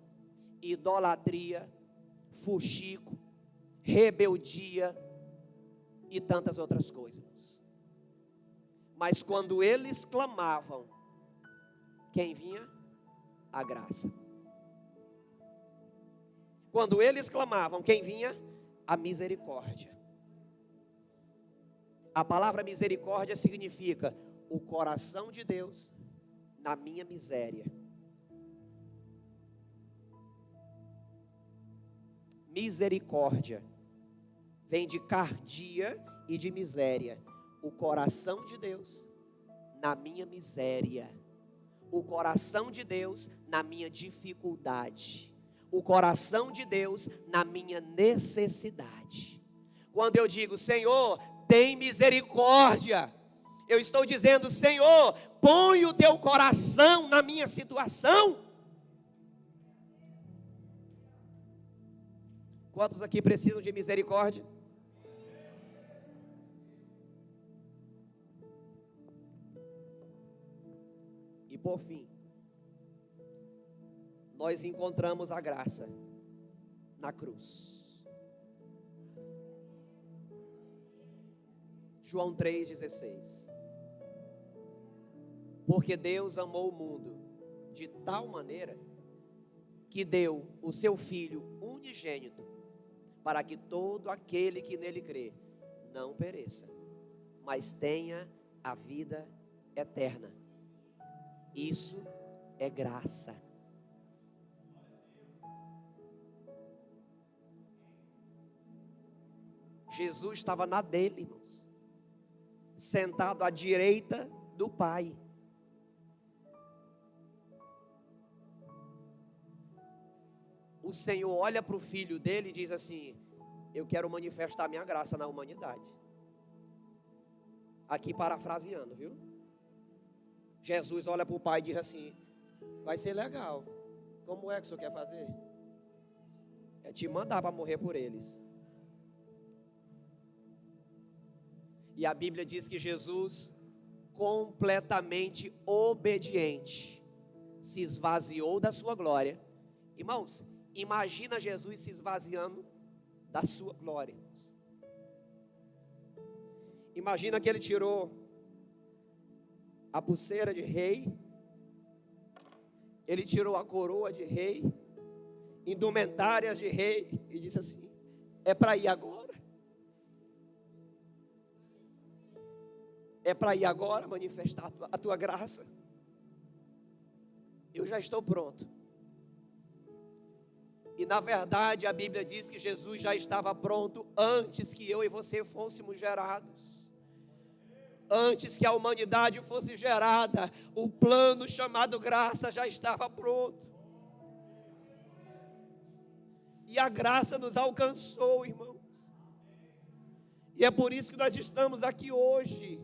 idolatria, fuxico, rebeldia e tantas outras coisas. Mas quando eles clamavam, quem vinha? A graça. Quando eles clamavam, quem vinha? A misericórdia. A palavra misericórdia significa o coração de Deus na minha miséria. Misericórdia vem de cardia e de miséria. O coração de Deus na minha miséria. O coração de Deus na minha dificuldade. O coração de Deus na minha necessidade. Quando eu digo, Senhor, tem misericórdia, eu estou dizendo, Senhor, põe o teu coração na minha situação. Quantos aqui precisam de misericórdia? E por fim, nós encontramos a graça na cruz. João 3,16. Porque Deus amou o mundo de tal maneira que deu o seu Filho unigênito, para que todo aquele que nele crê não pereça, mas tenha a vida eterna. Isso é graça. Jesus estava na dele, irmãos, sentado à direita do Pai. O Senhor olha para o filho dele e diz assim: eu quero manifestar minha graça na humanidade. Aqui parafraseando, viu? Jesus olha para o Pai e diz assim: vai ser legal. Como é que o senhor quer fazer? É te mandar para morrer por eles. E a Bíblia diz que Jesus, completamente obediente, se esvaziou da sua glória. Irmãos, imagina Jesus se esvaziando da sua glória. Imagina que ele tirou a pulseira de rei, ele tirou a coroa de rei, indumentárias de rei, e disse assim: é para ir agora? É para ir agora manifestar a tua graça? Eu já estou pronto. E na verdade a Bíblia diz que Jesus já estava pronto antes que eu e você fôssemos gerados. Antes que a humanidade fosse gerada, o plano chamado graça já estava pronto. E a graça nos alcançou, irmãos. E é por isso que nós estamos aqui hoje.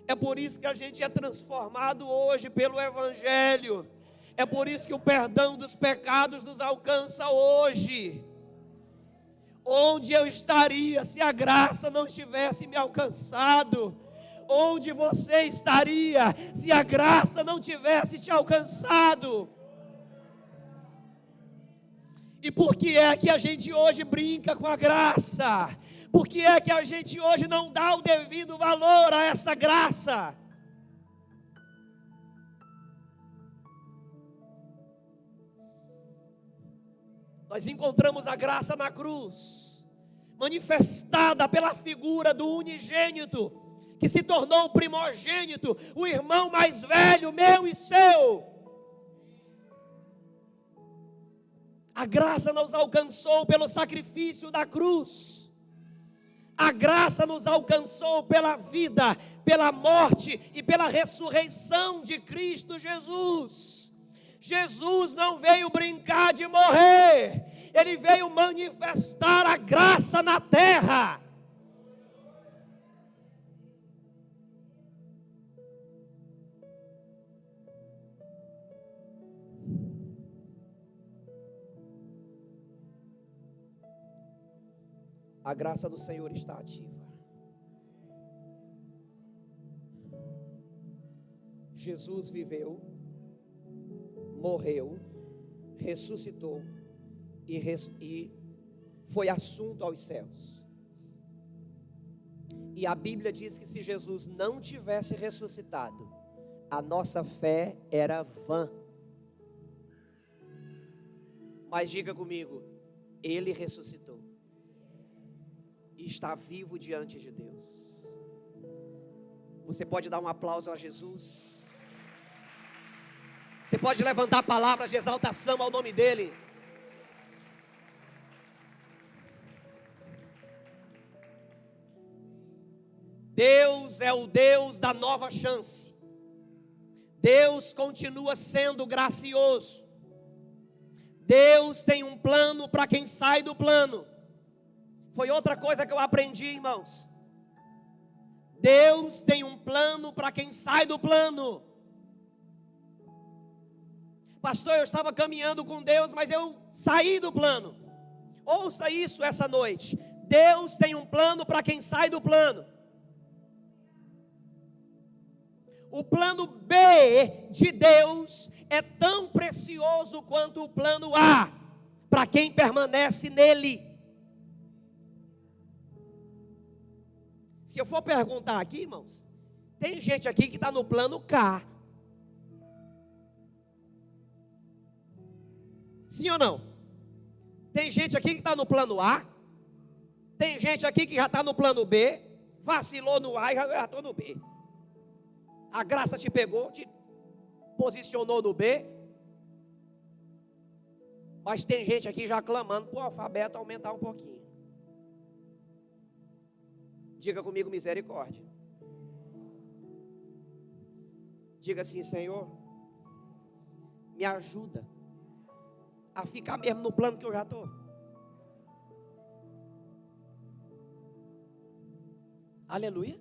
É por isso que a gente é transformado hoje pelo Evangelho. É por isso que o perdão dos pecados nos alcança hoje. Onde eu estaria se a graça não tivesse me alcançado? Onde você estaria se a graça não tivesse te alcançado? E por que é que a gente hoje brinca com a graça? Por que é que a gente hoje não dá o devido valor a essa graça? Nós encontramos a graça na cruz, manifestada pela figura do unigênito, que se tornou o primogênito, o irmão mais velho, meu e seu. A graça nos alcançou pelo sacrifício da cruz. A graça nos alcançou pela vida, pela morte e pela ressurreição de Cristo Jesus. Jesus não veio brincar de morrer, Ele veio manifestar a graça na terra. A graça do Senhor está ativa. Jesus viveu, morreu, ressuscitou e foi assunto aos céus. E a Bíblia diz que se Jesus não tivesse ressuscitado, a nossa fé era vã. Mas diga comigo, Ele ressuscitou e está vivo diante de Deus. Você pode dar um aplauso a Jesus? Você pode levantar palavras de exaltação ao nome dEle? Deus é o Deus da nova chance. Deus continua sendo gracioso. Deus tem um plano para quem sai do plano. Foi outra coisa que eu aprendi, irmãos. Deus tem um plano para quem sai do plano. Pastor, eu estava caminhando com Deus, mas eu saí do plano. Ouça isso essa noite. Deus tem um plano para quem sai do plano. O plano B de Deus é tão precioso quanto o plano A, para quem permanece nele. Se eu for perguntar aqui, irmãos, tem gente aqui que está no plano K. Sim ou não? Tem gente aqui que está no plano A. Tem gente aqui que já está no plano B. Vacilou no A e já estou no B. A graça te pegou, te posicionou no B. Mas tem gente aqui já clamando para o alfabeto aumentar um pouquinho. Diga comigo, misericórdia. Diga assim, Senhor, me ajuda a ficar mesmo no plano que eu já estou. Aleluia.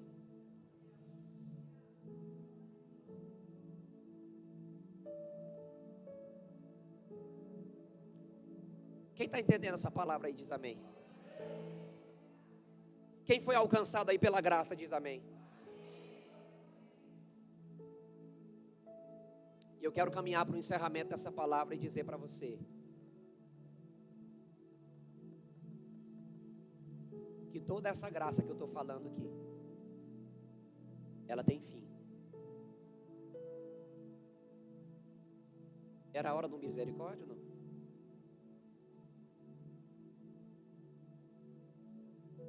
Quem está entendendo essa palavra aí diz amém. Quem foi alcançado aí pela graça diz amém. E eu quero caminhar para o encerramento dessa palavra e dizer para você que toda essa graça que eu estou falando aqui, ela tem fim. Era a hora do misericórdia ou não?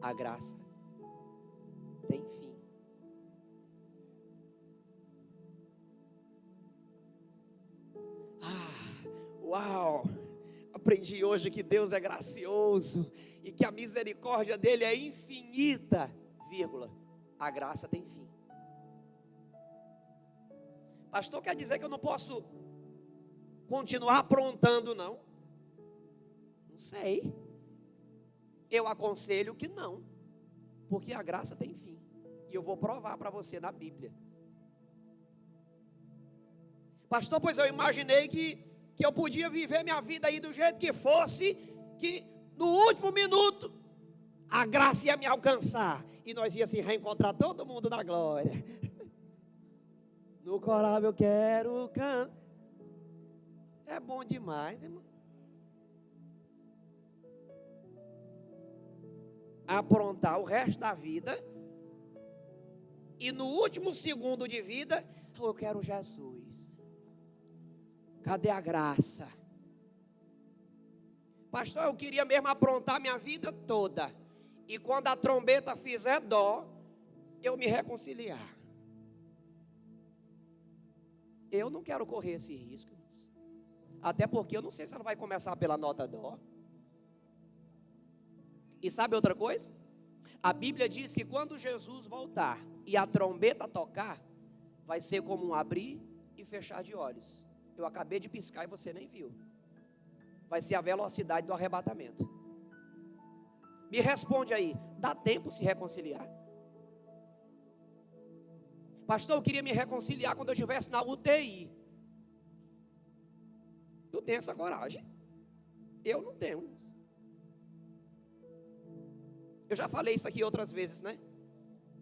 A graça tem fim. Uau! Aprendi hoje que Deus é gracioso e que a misericórdia dele é infinita, vírgula, a graça tem fim. Pastor, quer dizer que eu não posso continuar aprontando, não? Não sei. Eu aconselho que não, Porque a graça tem fim. E eu vou provar para você na Bíblia. Pastor, pois eu imaginei que eu podia viver minha vida aí do jeito que fosse, que no último minuto a graça ia me alcançar e nós ia se reencontrar todo mundo na glória. No coral eu quero cantar. É bom demais, irmão. Aprontar o resto da vida e no último segundo de vida, eu quero Jesus. Cadê a graça? Pastor, eu queria mesmo aprontar minha vida toda. E quando a trombeta fizer dó, eu me reconciliar. Eu não quero correr esse risco. Até porque eu não sei se ela vai começar pela nota dó. E sabe outra coisa? A Bíblia diz que quando Jesus voltar e a trombeta tocar, vai ser como um abrir e fechar de olhos. Eu acabei de piscar e você nem viu. Vai ser a velocidade do arrebatamento. Me responde aí, dá tempo se reconciliar? Pastor, eu queria me reconciliar quando eu estivesse na UTI. Eu tenho essa coragem? Eu não tenho. Eu já falei isso aqui outras vezes, né?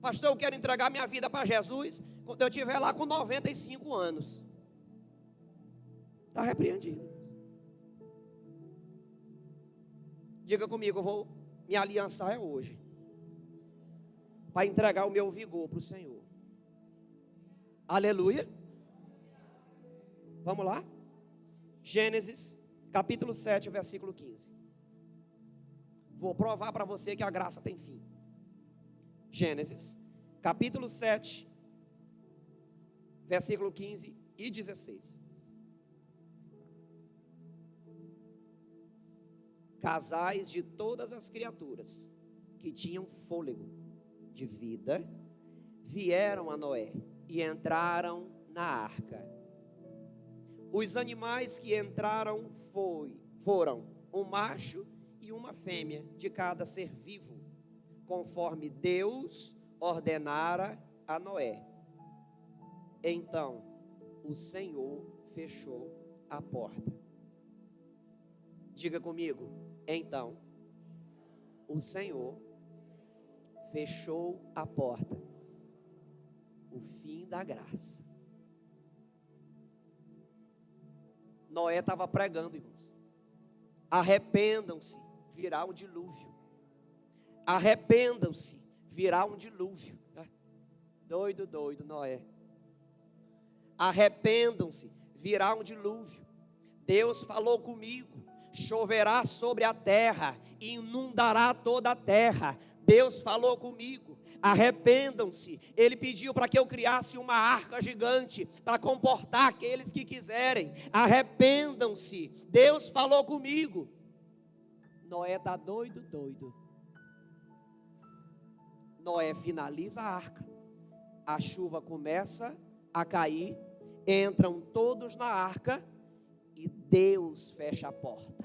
Pastor, eu quero entregar minha vida para Jesus quando eu estiver lá com 95 anos. Está repreendido. Diga comigo, eu vou me aliançar hoje para entregar o meu vigor para o Senhor. Aleluia. Vamos lá? Gênesis, capítulo 7, versículo 15. Vou provar para você que a graça tem fim. Gênesis, capítulo 7, versículo 15 e 16. Casais de todas as criaturas que tinham fôlego de vida vieram a Noé e entraram na arca. Os animais que entraram foram um macho e uma fêmea de cada ser vivo, conforme Deus ordenara a Noé. Então o Senhor fechou a porta. Diga comigo, então o Senhor fechou a porta. O fim da graça. Noé estava pregando, irmãos. Arrependam-se, virá um dilúvio. Arrependam-se, virá um dilúvio. Doido, Noé. Arrependam-se, virá um dilúvio. Deus falou comigo, choverá sobre a terra e inundará toda a terra. Deus falou comigo, arrependam-se. Ele pediu para que eu criasse uma arca gigante para comportar aqueles que quiserem. Arrependam-se. Deus falou comigo. Noé está doido. Noé finaliza a arca. A chuva começa a cair. Entram todos na arca e Deus fecha a porta.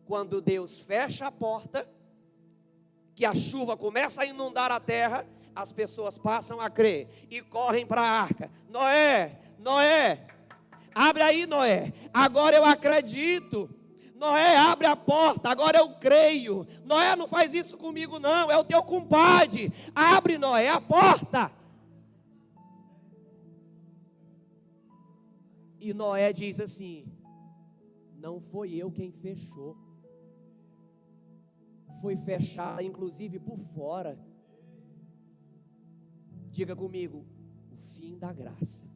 Quando Deus fecha a porta, que a chuva começa a inundar a terra, as pessoas passam a crer e correm para a arca. Noé, abre aí, Noé, agora eu acredito. Noé, abre a porta, agora eu creio. Noé, não faz isso comigo não, é o teu compadre. Abre, Noé, a porta. E Noé diz assim: não foi eu quem fechou. Foi fechada, inclusive por fora. Diga comigo, o fim da graça.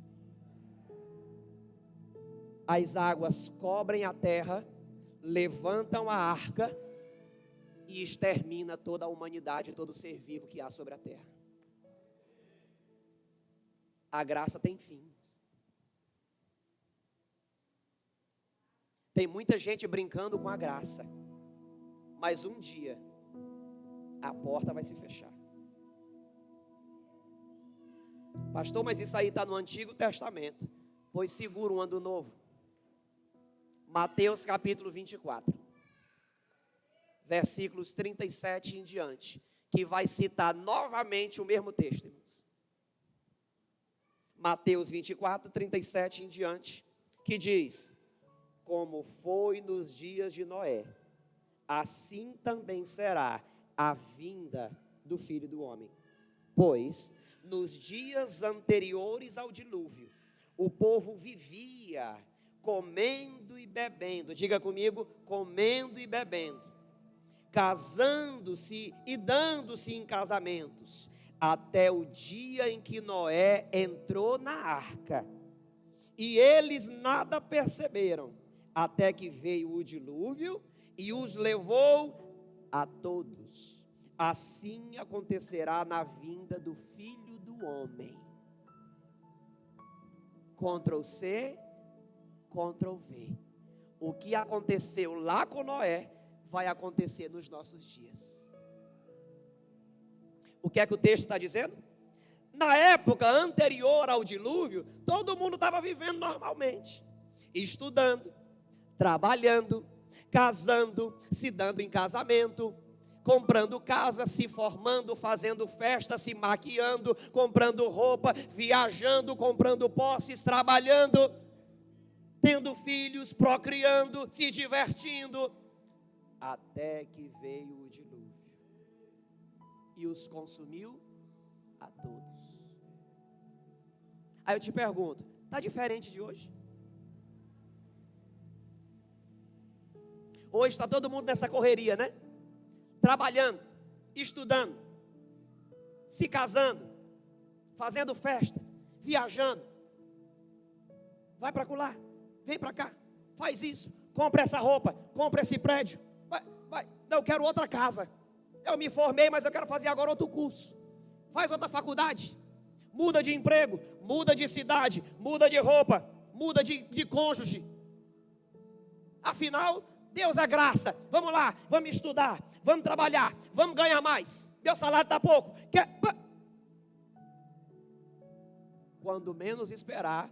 As águas cobrem a terra, levantam a arca e extermina toda a humanidade, todo ser vivo que há sobre a terra. A graça tem fim. Tem muita gente brincando com a graça. Mas um dia, a porta vai se fechar. Pastor, mas isso aí está no Antigo Testamento. Pois segura um ano novo. Mateus capítulo 24. Versículos 37 em diante. que vai citar novamente o mesmo texto, irmãos. Mateus 24, 37 em diante, que diz: como foi nos dias de Noé, assim também será a vinda do Filho do Homem. Pois, nos dias anteriores ao dilúvio, o povo vivia comendo e bebendo, diga comigo, comendo e bebendo, casando-se e dando-se em casamentos, até o dia em que Noé entrou na arca. E eles nada perceberam, até que veio o dilúvio e os levou a todos. Assim acontecerá na vinda do Filho do Homem. Ctrl+C, Ctrl+V. O que aconteceu lá com Noé vai acontecer nos nossos dias. O que é que o texto está dizendo? Na época anterior ao dilúvio, todo mundo estava vivendo normalmente, estudando, trabalhando, casando, se dando em casamento, comprando casa, se formando, fazendo festa, se maquiando, comprando roupa, viajando, comprando posses, trabalhando, tendo filhos, procriando, se divertindo, até que veio o dilúvio e os consumiu a todos. Aí eu te pergunto, está diferente de hoje? Hoje está todo mundo nessa correria, né? Trabalhando, estudando, se casando, fazendo festa, viajando. Vai para lá, vem para cá, faz isso, compra essa roupa, compra esse prédio. Vai. Não, eu quero outra casa. Eu me formei, mas eu quero fazer agora outro curso. Faz outra faculdade. Muda de emprego, muda de cidade, muda de roupa, muda de cônjuge. Afinal, Deus é graça. Vamos lá, vamos estudar, vamos trabalhar, vamos ganhar mais. Meu salário está pouco. Quando menos esperar,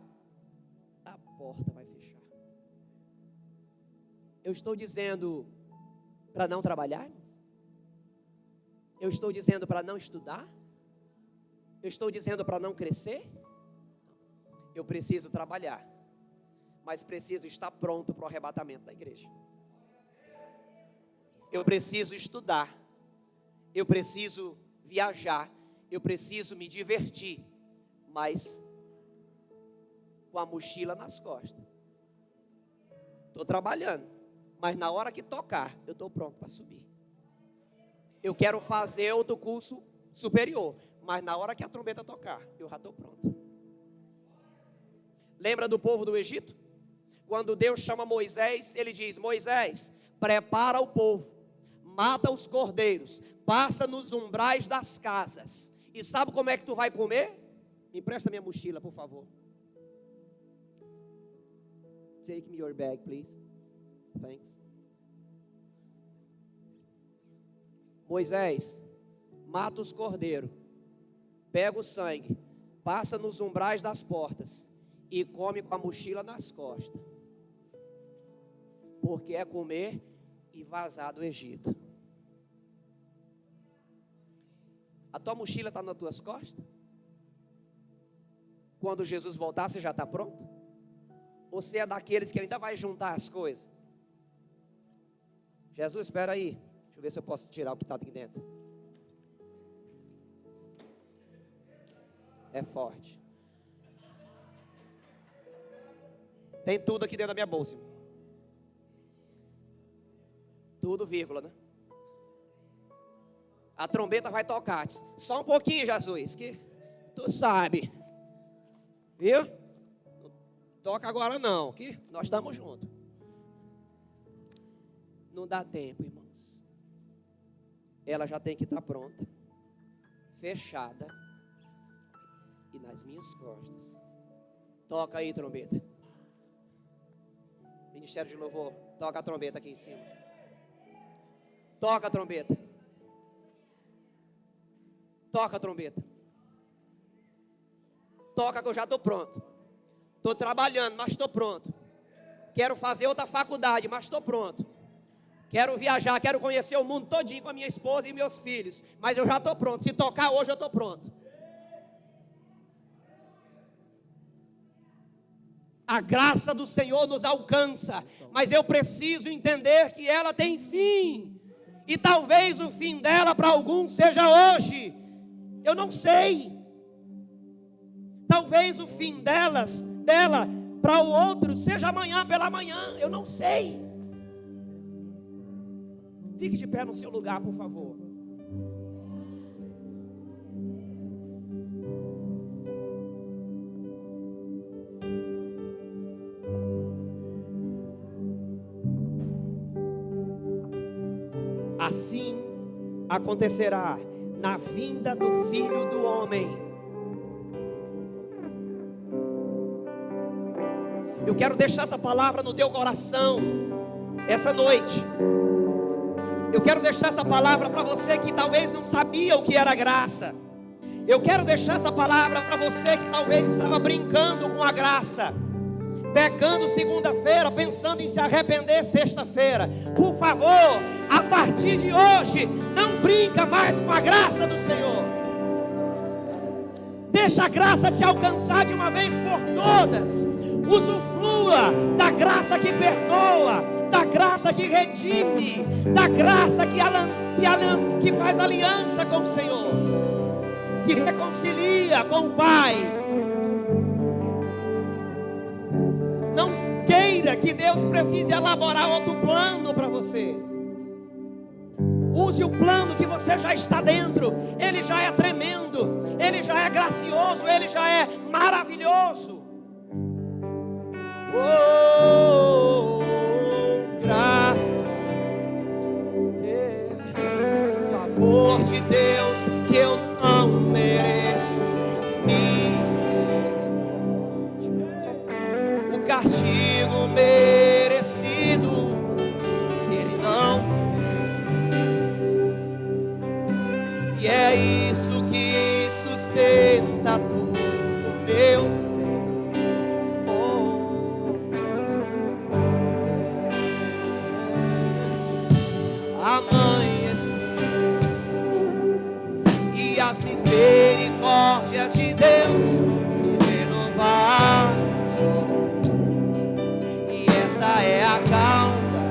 a porta vai fechar. Eu estou dizendo para não trabalhar? Eu estou dizendo para não estudar? Eu estou dizendo para não crescer? Eu preciso trabalhar, mas preciso estar pronto para o arrebatamento da igreja. Eu preciso estudar, eu preciso viajar, eu preciso me divertir, mas com a mochila nas costas. Estou trabalhando, mas na hora que tocar, eu estou pronto para subir. Eu quero fazer outro curso superior, mas na hora que a trombeta tocar, eu já estou pronto. Lembra do povo do Egito? Quando Deus chama Moisés, ele diz: Moisés, prepara o povo, mata os cordeiros, passa nos umbrais das casas. E sabe como é que tu vai comer? Me empresta minha mochila, por favor. Take me your bag, please. Thanks. Moisés, mata os cordeiros, pega o sangue, passa nos umbrais das portas e come com a mochila nas costas, porque é comer e vazar do Egito. A tua mochila está nas tuas costas? Quando Jesus voltar, você já está pronto? Ou você é daqueles que ainda vai juntar as coisas? Jesus, espera aí. Deixa eu ver se eu posso tirar o que está aqui dentro. É forte. Tem tudo aqui dentro da minha bolsa. Tudo, vírgula, né? A trombeta vai tocar. Só um pouquinho, Jesus, que tu sabe. Viu? Não toca agora não, que nós estamos juntos. Não dá tempo, irmãos. Ela já tem que estar pronta, fechada e nas minhas costas. Toca aí, trombeta. Ministério de Louvor, toca a trombeta aqui em cima. Toca a trombeta. Toca a trombeta. Toca que eu já estou pronto. Estou trabalhando, mas estou pronto. Quero fazer outra faculdade, mas estou pronto. Quero viajar, quero conhecer o mundo todinho com a minha esposa e meus filhos. Mas eu já estou pronto. Se tocar hoje, eu estou pronto. A graça do Senhor nos alcança. Mas eu preciso entender que ela tem fim. E talvez o fim dela para alguns seja hoje. Eu não sei. Talvez o fim dela para o outro seja amanhã pela manhã. Eu não sei. Fique de pé no seu lugar, por favor. Assim acontecerá na vinda do Filho do Homem. Eu quero deixar essa palavra no teu coração essa noite. Eu quero deixar essa palavra para você que talvez não sabia o que era graça. Eu quero deixar essa palavra para você que talvez estava brincando com a graça, pecando segunda-feira, pensando em se arrepender sexta-feira. Por favor, a partir de hoje, não brinca mais com a graça do Senhor. Deixa a graça te alcançar de uma vez por todas. Usufrua da graça que perdoa, da graça que redime, da graça que faz aliança com o Senhor, que reconcilia com o Pai. Não queira que Deus precise elaborar outro plano para você. Use o plano que você já está dentro. Ele já é tremendo, ele já é gracioso, ele já é maravilhoso. Oh, graça, favor de Deus que eu não mereço, misericórdia, o castigo merecido, Ele não me deu, e é isso que sustenta tudo o meu. As misericórdias de Deus se renovaram sobre mim, e essa é a causa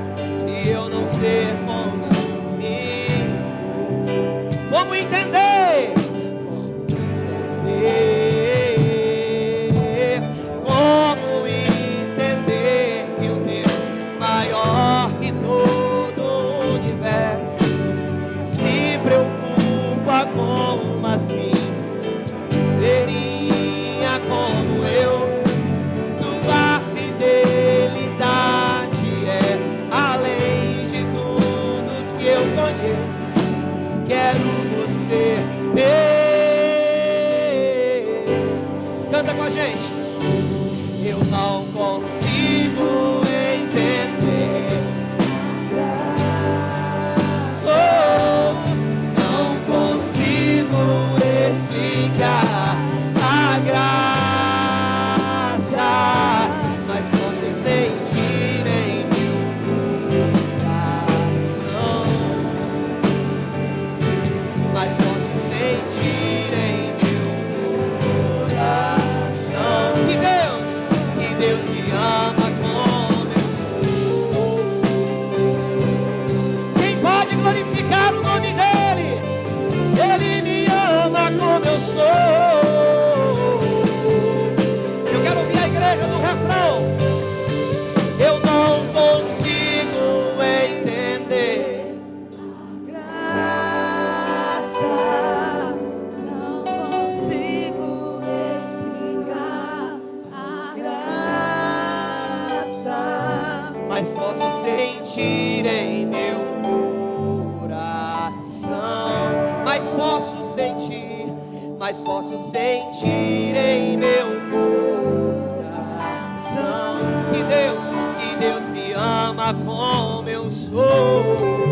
de eu não ser consumido. Como entender? Como entender que um Deus maior que todo o universo se preocupa com uma simples ovelhinha como eu? Tua fidelidade é além de tudo que eu conheço. Quero você, Deus. Canta com a gente. Eu não consigo entender. Explicar a graça, mas posso sentir em meu coração, mas posso sentir em meu coração que Deus me ama como eu sou. Quem pode glorificar o nome dele? Ele me ama como eu sou. Eu quero ouvir a igreja no refrão. Eu não consigo entender graça, não consigo explicar a graça, mas posso sentir em meu coração. Mas posso sentir em meu coração que Deus me ama como eu sou.